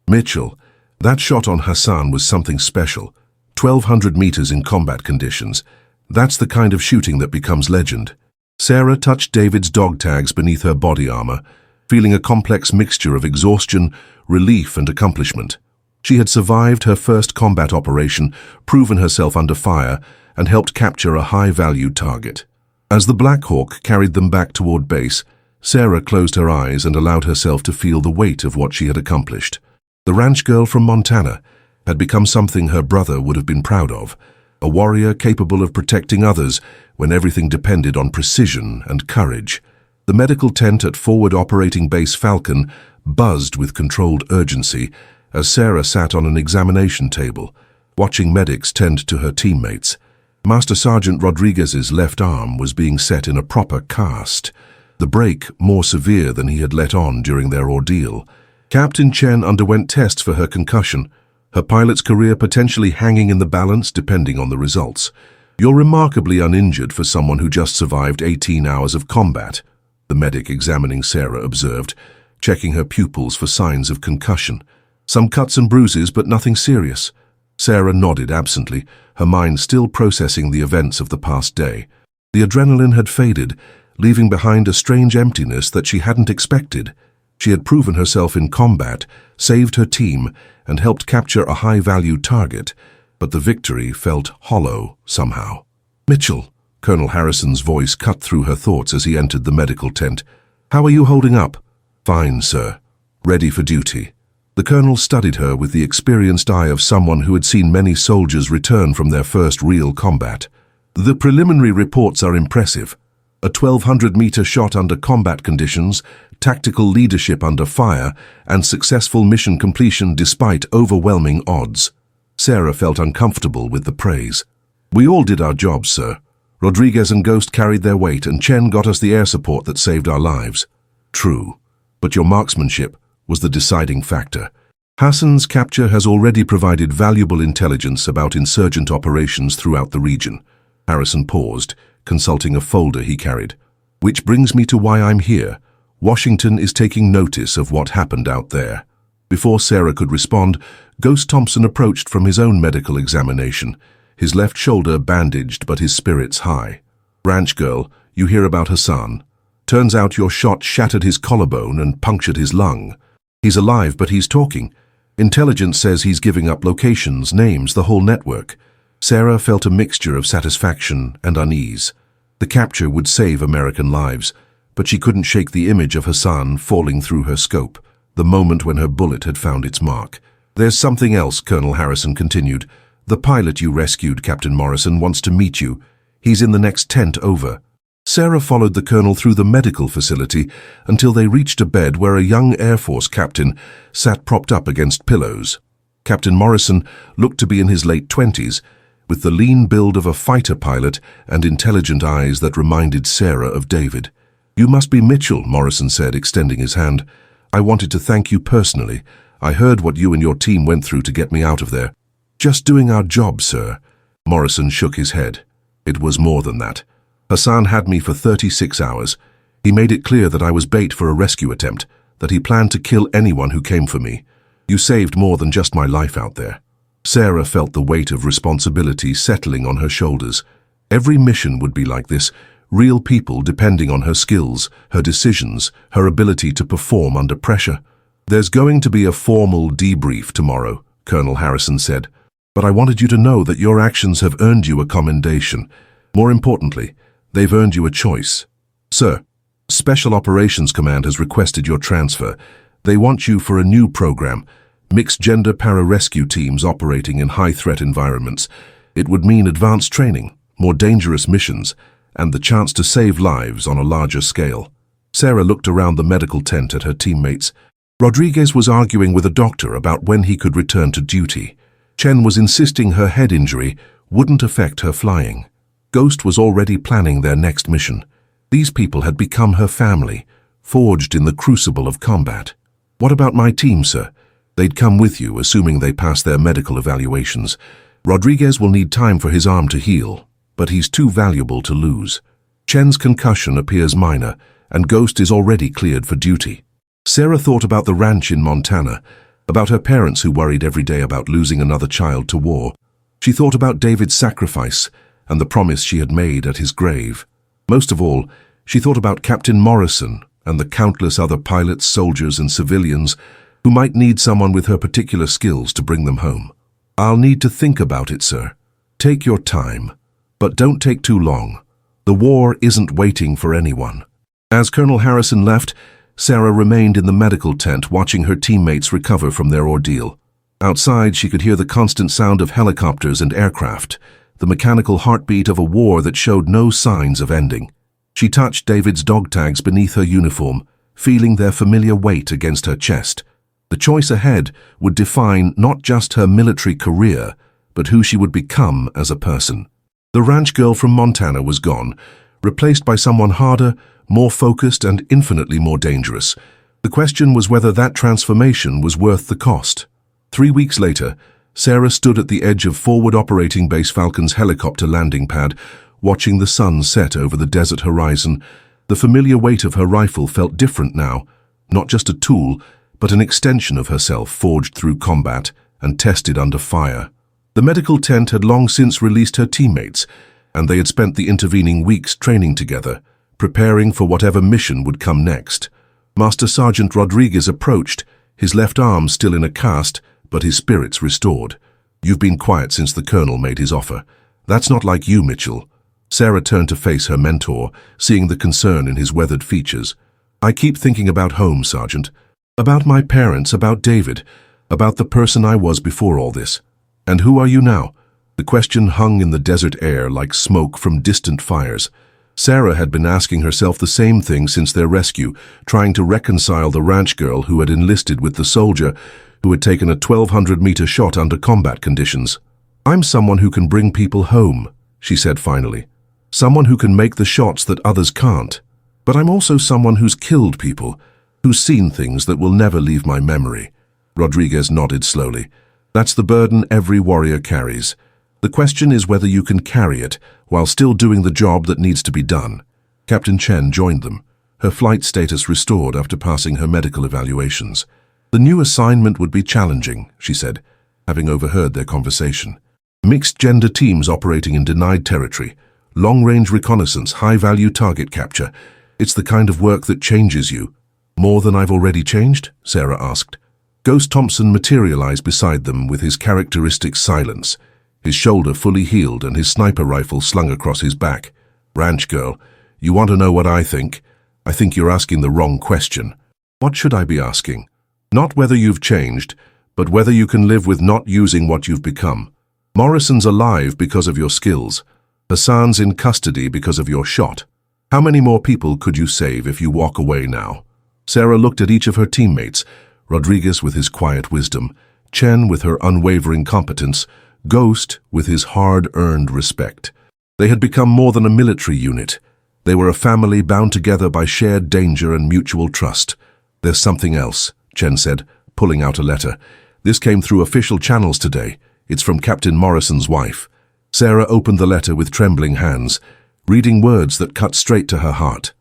"Mitchell, that shot on Hassan was something special. 1,200 meters in combat conditions. That's the kind of shooting that becomes legend." Sarah touched David's dog tags beneath her body armor, feeling a complex mixture of exhaustion, relief, and accomplishment. She had survived her first combat operation, proven herself under fire, and helped capture a high-valued target. As the Black Hawk carried them back toward base, Sarah closed her eyes and allowed herself to feel the weight of what she had accomplished. The ranch girl from Montana had become something her brother would have been proud of, a warrior capable of protecting others when everything depended on precision and courage. The medical tent at Forward Operating Base Falcon buzzed with controlled urgency as Sarah sat on an examination table, watching medics tend to her teammates. Master Sergeant Rodriguez's left arm was being set in a proper cast, the break more severe than he had let on during their ordeal. Captain Chen underwent tests for her concussion, her pilot's career potentially hanging in the balance depending on the results. "You're remarkably uninjured for someone who just survived 18 hours of combat," the medic examining Sarah observed, checking her pupils for signs of concussion. "Some cuts and bruises, but nothing serious." Sarah nodded absently, her mind still processing the events of the past day. The adrenaline had faded, leaving behind a strange emptiness that she hadn't expected. She had proven herself in combat, saved her team, and helped capture a high-value target, but the victory felt hollow somehow. "Mitchell," Colonel Harrison's voice cut through her thoughts as he entered the medical tent. "How are you holding up?" "Fine, sir. Ready for duty." The colonel studied her with the experienced eye of someone who had seen many soldiers return from their first real combat. "The preliminary reports are impressive. A 1,200-meter shot under combat conditions, tactical leadership under fire, and successful mission completion despite overwhelming odds." Sarah felt uncomfortable with the praise. "We all did our jobs, sir. Rodriguez and Ghost carried their weight, and Chen got us the air support that saved our lives." "True. But your marksmanship, was the deciding factor. Hassan's capture has already provided valuable intelligence about insurgent operations throughout the region. Harrison paused, consulting a folder he carried. Which brings me to why I'm here. Washington is taking notice of what happened out there. Before Sarah could respond, Ghost Thompson approached from his own medical examination, his left shoulder bandaged but his spirits high. Ranch girl, you hear about Hassan. Turns out your shot shattered his collarbone and punctured his lung. He's alive, but he's talking. Intelligence says he's giving up locations, names, the whole network. Sarah felt a mixture of satisfaction and unease. The capture would save American lives, but she couldn't shake the image of Hassan falling through her scope, the moment when her bullet had found its mark. There's something else, Colonel Harrison continued. The pilot you rescued, Captain Morrison, wants to meet you. He's in the next tent over. Sarah followed the colonel through the medical facility until they reached a bed where a young Air Force captain sat propped up against pillows. Captain Morrison looked to be in his late 20s, with the lean build of a fighter pilot and intelligent eyes that reminded Sarah of David. You must be Mitchell, Morrison said, extending his hand. I wanted to thank you personally. I heard what you and your team went through to get me out of there. Just doing our job, sir. Morrison shook his head. It was more than that. Hassan had me for 36 hours. He made it clear that I was bait for a rescue attempt, that he planned to kill anyone who came for me. You saved more than just my life out there. Sarah felt the weight of responsibility settling on her shoulders. Every mission would be like this, real people depending on her skills, her decisions, her ability to perform under pressure. There's going to be a formal debrief tomorrow, Colonel Harrison said, but I wanted you to know that your actions have earned you a commendation. More importantly, they've earned you a choice. Sir, Special Operations Command has requested your transfer. They want you for a new program, mixed-gender pararescue teams operating in high-threat environments. It would mean advanced training, more dangerous missions, and the chance to save lives on a larger scale. Sarah looked around the medical tent at her teammates. Rodriguez was arguing with a doctor about when he could return to duty. Chen was insisting her head injury wouldn't affect her flying. Ghost was already planning their next mission. These people had become her family, forged in the crucible of combat. What about my team, sir? They'd come with you, assuming they passed their medical evaluations. Rodriguez will need time for his arm to heal, but he's too valuable to lose. Chen's concussion appears minor, and Ghost is already cleared for duty. Sarah thought about the ranch in Montana, about her parents who worried every day about losing another child to war. She thought about David's sacrifice and the promise she had made at his grave. Most of all, she thought about Captain Morrison and the countless other pilots, soldiers, and civilians who might need someone with her particular skills to bring them home. I'll need to think about it, sir. Take your time, but don't take too long. The war isn't waiting for anyone. As Colonel Harrison left, Sarah remained in the medical tent watching her teammates recover from their ordeal. Outside, she could hear the constant sound of helicopters and aircraft, the mechanical heartbeat of a war that showed no signs of ending. She touched David's dog tags beneath her uniform, feeling their familiar weight against her chest. The choice ahead would define not just her military career, but who she would become as a person. The ranch girl from Montana was gone, replaced by someone harder, more focused, and infinitely more dangerous. The question was whether that transformation was worth the cost. 3 weeks later, Sarah stood at the edge of Forward Operating Base Falcon's helicopter landing pad, watching the sun set over the desert horizon. The familiar weight of her rifle felt different now, not just a tool, but an extension of herself forged through combat and tested under fire. The medical tent had long since released her teammates, and they had spent the intervening weeks training together, preparing for whatever mission would come next. Master Sergeant Rodriguez approached, his left arm still in a cast, but his spirits restored. You've been quiet since the colonel made his offer. That's not like you, Mitchell. Sarah turned to face her mentor, seeing the concern in his weathered features. I keep thinking about home, Sergeant. About my parents, about David, about the person I was before all this. And who are you now? The question hung in the desert air like smoke from distant fires. Sarah had been asking herself the same thing since their rescue, trying to reconcile the ranch girl who had enlisted with the soldier who had taken a 1,200-meter shot under combat conditions. I'm someone who can bring people home, she said finally. Someone who can make the shots that others can't. But I'm also someone who's killed people, who's seen things that will never leave my memory. Rodriguez nodded slowly. That's the burden every warrior carries. The question is whether you can carry it while still doing the job that needs to be done. Captain Chen joined them, her flight status restored after passing her medical evaluations. The new assignment would be challenging, she said, having overheard their conversation. Mixed-gender teams operating in denied territory, long-range reconnaissance, high-value target capture. It's the kind of work that changes you. More than I've already changed? Sarah asked. Ghost Thompson materialized beside them with his characteristic silence, his shoulder fully healed and his sniper rifle slung across his back. Ranch girl, you want to know what I think? I think you're asking the wrong question. What should I be asking? Not whether you've changed, but whether you can live with not using what you've become. Morrison's alive because of your skills. Hassan's in custody because of your shot. How many more people could you save if you walk away now? Sarah looked at each of her teammates, Rodriguez with his quiet wisdom, Chen with her unwavering competence, Ghost with his hard-earned respect. They had become more than a military unit. They were a family bound together by shared danger and mutual trust. There's something else, Chen said, pulling out a letter. This came through official channels today. It's from Captain Morrison's wife. Sarah opened the letter with trembling hands, reading words that cut straight to her heart.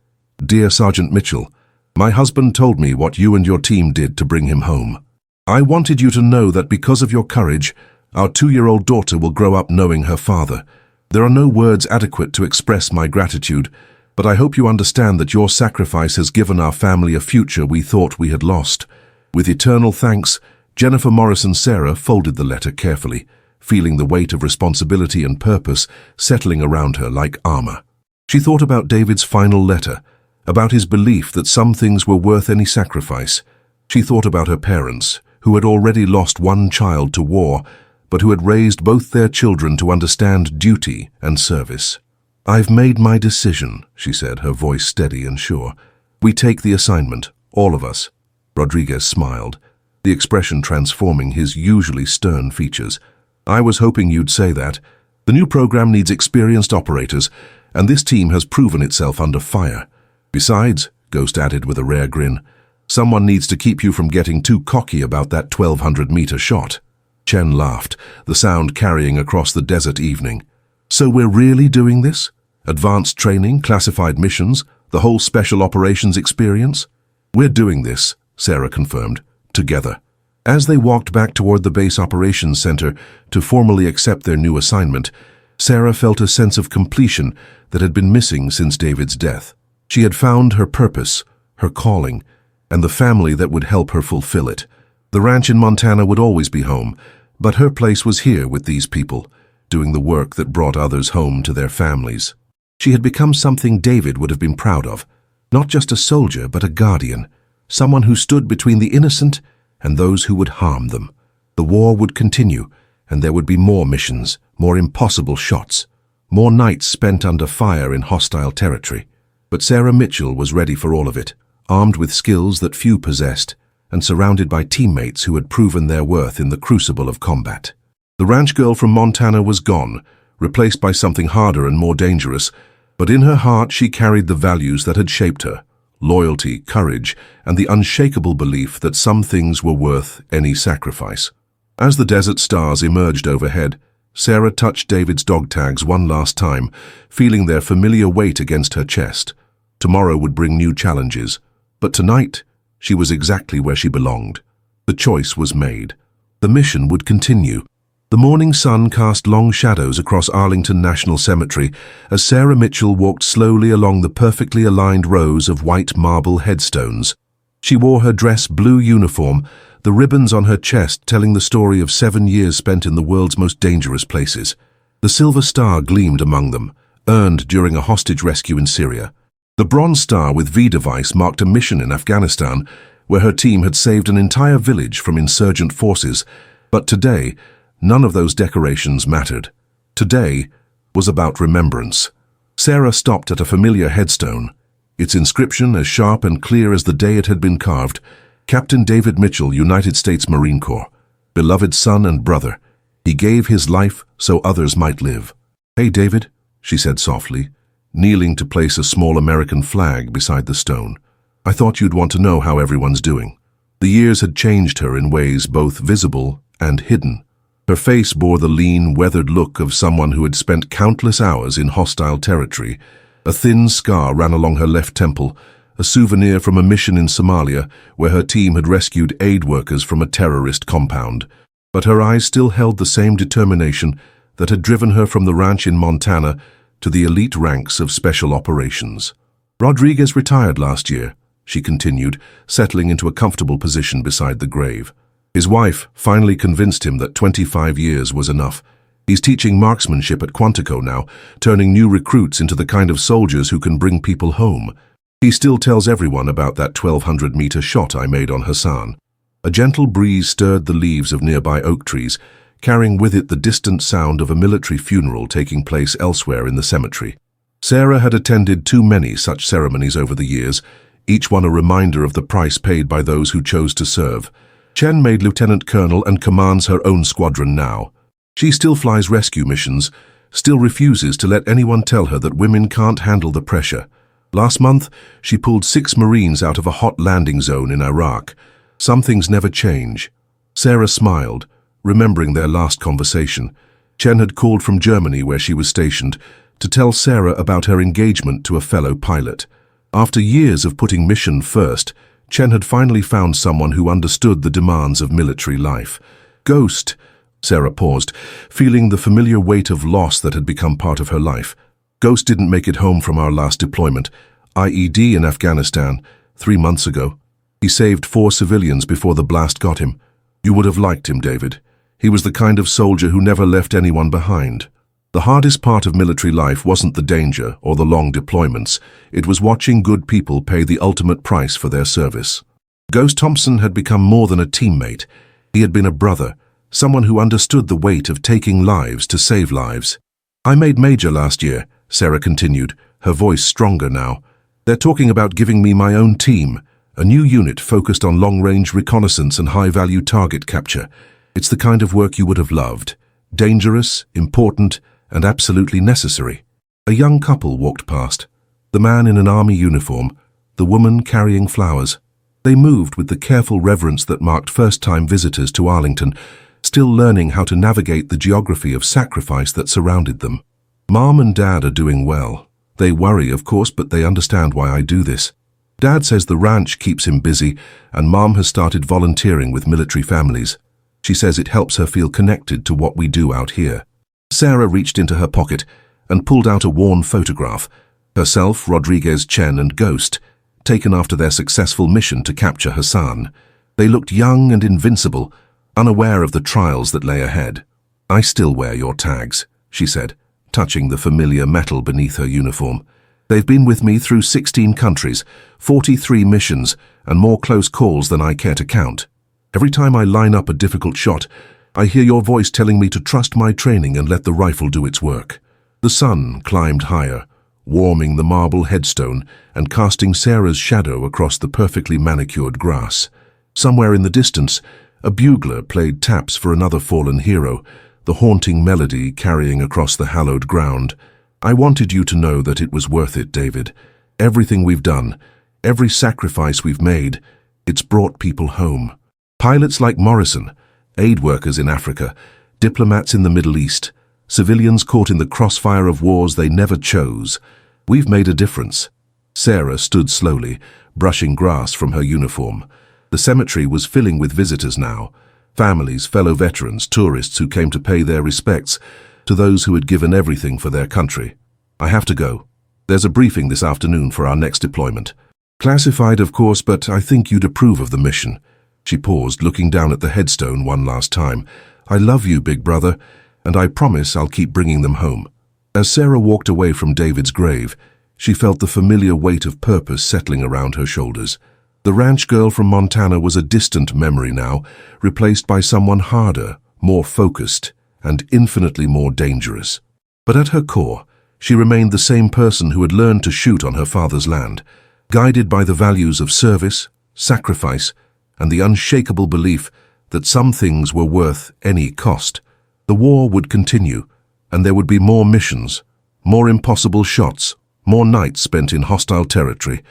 Dear Sergeant Mitchell, my husband told me what you and your team did to bring him home. I wanted you to know that because of your courage, our 2-year-old daughter will grow up knowing her father. There are no words adequate to express my gratitude, but I hope you understand that your sacrifice has given our family a future we thought we had lost. With eternal thanks, Jennifer Morrison Sarah folded the letter carefully, feeling the weight of responsibility and purpose settling around her like armor. She thought about David's final letter, about his belief that some things were worth any sacrifice. She thought about her parents, who had already lost one child to war, but who had raised both their children to understand duty and service. I've made my decision, she said, her voice steady and sure. We take the assignment, all of us. Rodriguez smiled, the expression transforming his usually stern features. I was hoping you'd say that. The new program needs experienced operators, and this team has proven itself under fire. Besides, Ghost added with a rare grin, someone needs to keep you from getting too cocky about that 1,200-meter shot. Chen laughed, the sound carrying across the desert evening. So we're really doing this? Advanced training, classified missions, the whole special operations experience? We're doing this, Sarah confirmed, together. As they walked back toward the base operations center to formally accept their new assignment, Sarah felt a sense of completion that had been missing since David's death. She had found her purpose, her calling, and the family that would help her fulfill it. The ranch in Montana would always be home, but her place was here with these people, doing the work that brought others home to their families. She had become something David would have been proud of, not just a soldier but a guardian, someone who stood between the innocent and those who would harm them. The war would continue, and there would be more missions, more impossible shots, more nights spent under fire in hostile territory. But Sarah Mitchell was ready for all of it, armed with skills that few possessed, and surrounded by teammates who had proven their worth in the crucible of combat. The ranch girl from Montana was gone, replaced by something harder and more dangerous, but in her heart she carried the values that had shaped her: loyalty, courage, and the unshakable belief that some things were worth any sacrifice. As the desert stars emerged overhead, Sarah touched David's dog tags one last time, feeling their familiar weight against her chest. Tomorrow would bring new challenges, but tonight she was exactly where she belonged. The choice was made. The mission would continue. The morning sun cast long shadows across Arlington National Cemetery as Sarah Mitchell walked slowly along the perfectly aligned rows of white marble headstones. She wore her dress blue uniform, the ribbons on her chest telling the story of 7 years spent in the world's most dangerous places. The silver star gleamed among them, earned during a hostage rescue in Syria. The bronze star with V device marked a mission in Afghanistan, where her team had saved an entire village from insurgent forces. But today, none of those decorations mattered. Today was about remembrance. Sarah stopped at a familiar headstone, its inscription as sharp and clear as the day it had been carved: Captain David Mitchell, United States Marine Corps. Beloved son and brother, he gave his life so others might live. Hey, David, she said softly, kneeling to place a small American flag beside the stone. I thought you'd want to know how everyone's doing. The years had changed her in ways both visible and hidden. Her face bore the lean, weathered look of someone who had spent countless hours in hostile territory. A thin scar ran along her left temple, a souvenir from a mission in Somalia where her team had rescued aid workers from a terrorist compound. But her eyes still held the same determination that had driven her from the ranch in Montana to the elite ranks of special operations. Rodriguez retired last year, she continued, settling into a comfortable position beside the grave. His wife finally convinced him that 25 years was enough. He's teaching marksmanship at Quantico now, turning new recruits into the kind of soldiers who can bring people home. He still tells everyone about that 1,200-meter shot I made on Hassan. A gentle breeze stirred the leaves of nearby oak trees, carrying with it the distant sound of a military funeral taking place elsewhere in the cemetery. Sarah had attended too many such ceremonies over the years, each one a reminder of the price paid by those who chose to serve. Chen made lieutenant colonel and commands her own squadron now. She still flies rescue missions, still refuses to let anyone tell her that women can't handle the pressure. Last month, she pulled 6 Marines out of a hot landing zone in Iraq. Some things never change. Sarah smiled, remembering their last conversation. Chen had called from Germany, where she was stationed, to tell Sarah about her engagement to a fellow pilot. After years of putting mission first, Chen had finally found someone who understood the demands of military life. Ghost, Sarah paused, feeling the familiar weight of loss that had become part of her life. Ghost didn't make it home from our last deployment, IED in Afghanistan, 3 months ago. He saved 4 civilians before the blast got him. You would have liked him, David. He was the kind of soldier who never left anyone behind. The hardest part of military life wasn't the danger or the long deployments. It was watching good people pay the ultimate price for their service. Ghost Thompson had become more than a teammate. He had been a brother, someone who understood the weight of taking lives to save lives. I made Major last year, Sarah continued, her voice stronger now. They're talking about giving me my own team, a new unit focused on long-range reconnaissance and high-value target capture. It's the kind of work you would have loved. Dangerous, important, and absolutely necessary. A young couple walked past, the man in an army uniform, the woman carrying flowers. They moved with the careful reverence that marked first-time visitors to Arlington, still learning how to navigate the geography of sacrifice that surrounded them. Mom and Dad are doing well. They worry, of course, but they understand why I do this. Dad says the ranch keeps him busy, and Mom has started volunteering with military families. She says it helps her feel connected to what we do out here. Sarah reached into her pocket and pulled out a worn photograph, herself, Rodriguez, Chen, and Ghost, taken after their successful mission to capture Hassan. They looked young and invincible, unaware of the trials that lay ahead. I still wear your tags, she said, touching the familiar metal beneath her uniform. They've been with me through 16 countries, 43 missions, and more close calls than I care to count. Every time I line up a difficult shot, I hear your voice telling me to trust my training and let the rifle do its work. The sun climbed higher, warming the marble headstone and casting Sarah's shadow across the perfectly manicured grass. Somewhere in the distance, a bugler played taps for another fallen hero, the haunting melody carrying across the hallowed ground. I wanted you to know that it was worth it, David. Everything we've done, every sacrifice we've made, it's brought people home. Pilots like Morrison, aid workers in Africa, diplomats in the Middle East, civilians caught in the crossfire of wars they never chose. We've made a difference. Sarah stood slowly, brushing grass from her uniform. The cemetery was filling with visitors now. Families, fellow veterans, tourists who came to pay their respects to those who had given everything for their country. I have to go. There's a briefing this afternoon for our next deployment. Classified, of course, but I think you'd approve of the mission. She paused, looking down at the headstone one last time. I love you, big brother, and I promise I'll keep bringing them home. As Sarah walked away from David's grave, she felt the familiar weight of purpose settling around her shoulders. The ranch girl from Montana was a distant memory now, replaced by someone harder, more focused, and infinitely more dangerous. But at her core, she remained the same person who had learned to shoot on her father's land, guided by the values of service, sacrifice, and the unshakable belief that some things were worth any cost. The war would continue, and there would be more missions, more impossible shots, more nights spent in hostile territory,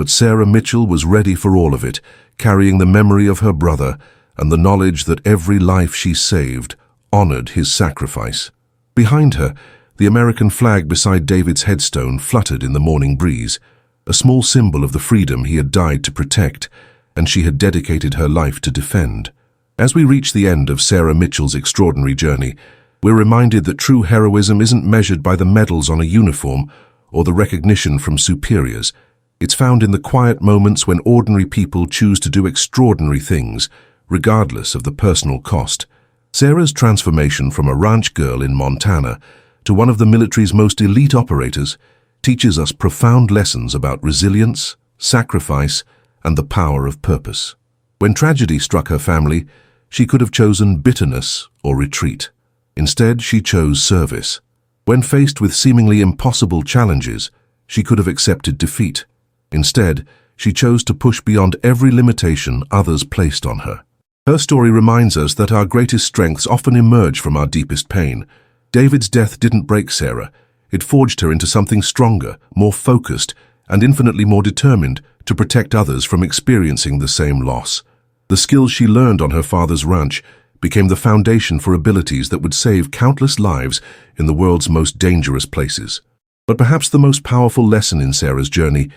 but Sarah Mitchell was ready for all of it, carrying the memory of her brother and the knowledge that every life she saved honored his sacrifice. Behind her, the American flag beside David's headstone fluttered in the morning breeze, a small symbol of the freedom he had died to protect and she had dedicated her life to defend. As we reach the end of Sarah Mitchell's extraordinary journey, we're reminded that true heroism isn't measured by the medals on a uniform or the recognition from superiors. It's found in the quiet moments when ordinary people choose to do extraordinary things, regardless of the personal cost. Sarah's transformation from a ranch girl in Montana to one of the military's most elite operators teaches us profound lessons about resilience, sacrifice, and the power of purpose. When tragedy struck her family, she could have chosen bitterness or retreat. Instead, she chose service. When faced with seemingly impossible challenges, she could have accepted defeat. Instead, she chose to push beyond every limitation others placed on her. Her story reminds us that our greatest strengths often emerge from our deepest pain. David's death didn't break Sarah. It forged her into something stronger, more focused, and infinitely more determined to protect others from experiencing the same loss. The skills she learned on her father's ranch became the foundation for abilities that would save countless lives in the world's most dangerous places. But perhaps the most powerful lesson in Sarah's journey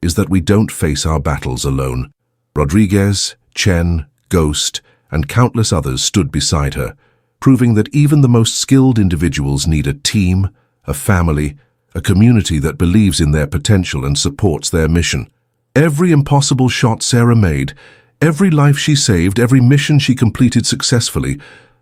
is that we don't face our battles alone. Rodriguez, Chen, Ghost, and countless others stood beside her, proving that even the most skilled individuals need a team, a family, a community that believes in their potential and supports their mission. Every impossible shot Sarah made, every life she saved, every mission she completed successfully,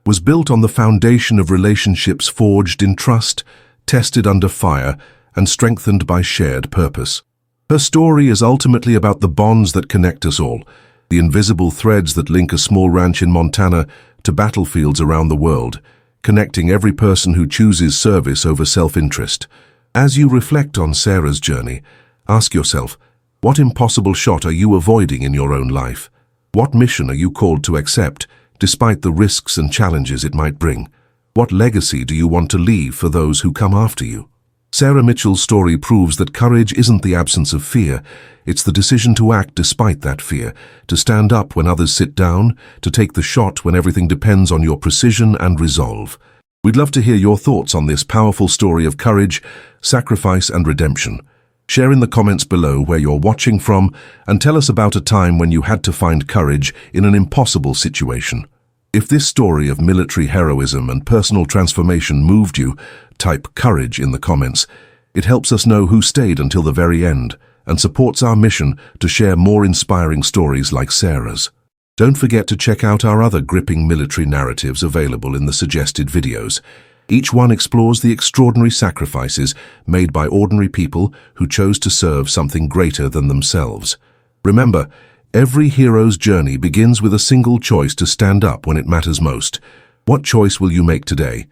was built on the foundation of relationships forged in trust, tested under fire, and strengthened by shared purpose. Her story is ultimately about the bonds that connect us all, the invisible threads that link a small ranch in Montana to battlefields around the world, connecting every person who chooses service over self-interest. As you reflect on Sarah's journey, ask yourself, what impossible shot are you avoiding in your own life? What mission are you called to accept, despite the risks and challenges it might bring? What legacy do you want to leave for those who come after you? Sarah Mitchell's story proves that courage isn't the absence of fear, it's the decision to act despite that fear, to stand up when others sit down, to take the shot when everything depends on your precision and resolve. We'd love to hear your thoughts on this powerful story of courage, sacrifice, and redemption. Share in the comments below where you're watching from and tell us about a time when you had to find courage in an impossible situation. If this story of military heroism and personal transformation moved you, type courage in the comments. It helps us know who stayed until the very end and supports our mission to share more inspiring stories like Sarah's. Don't forget to check out our other gripping military narratives available in the suggested videos. Each one explores the extraordinary sacrifices made by ordinary people who chose to serve something greater than themselves. Remember, every hero's journey begins with a single choice to stand up when it matters most. What choice will you make today?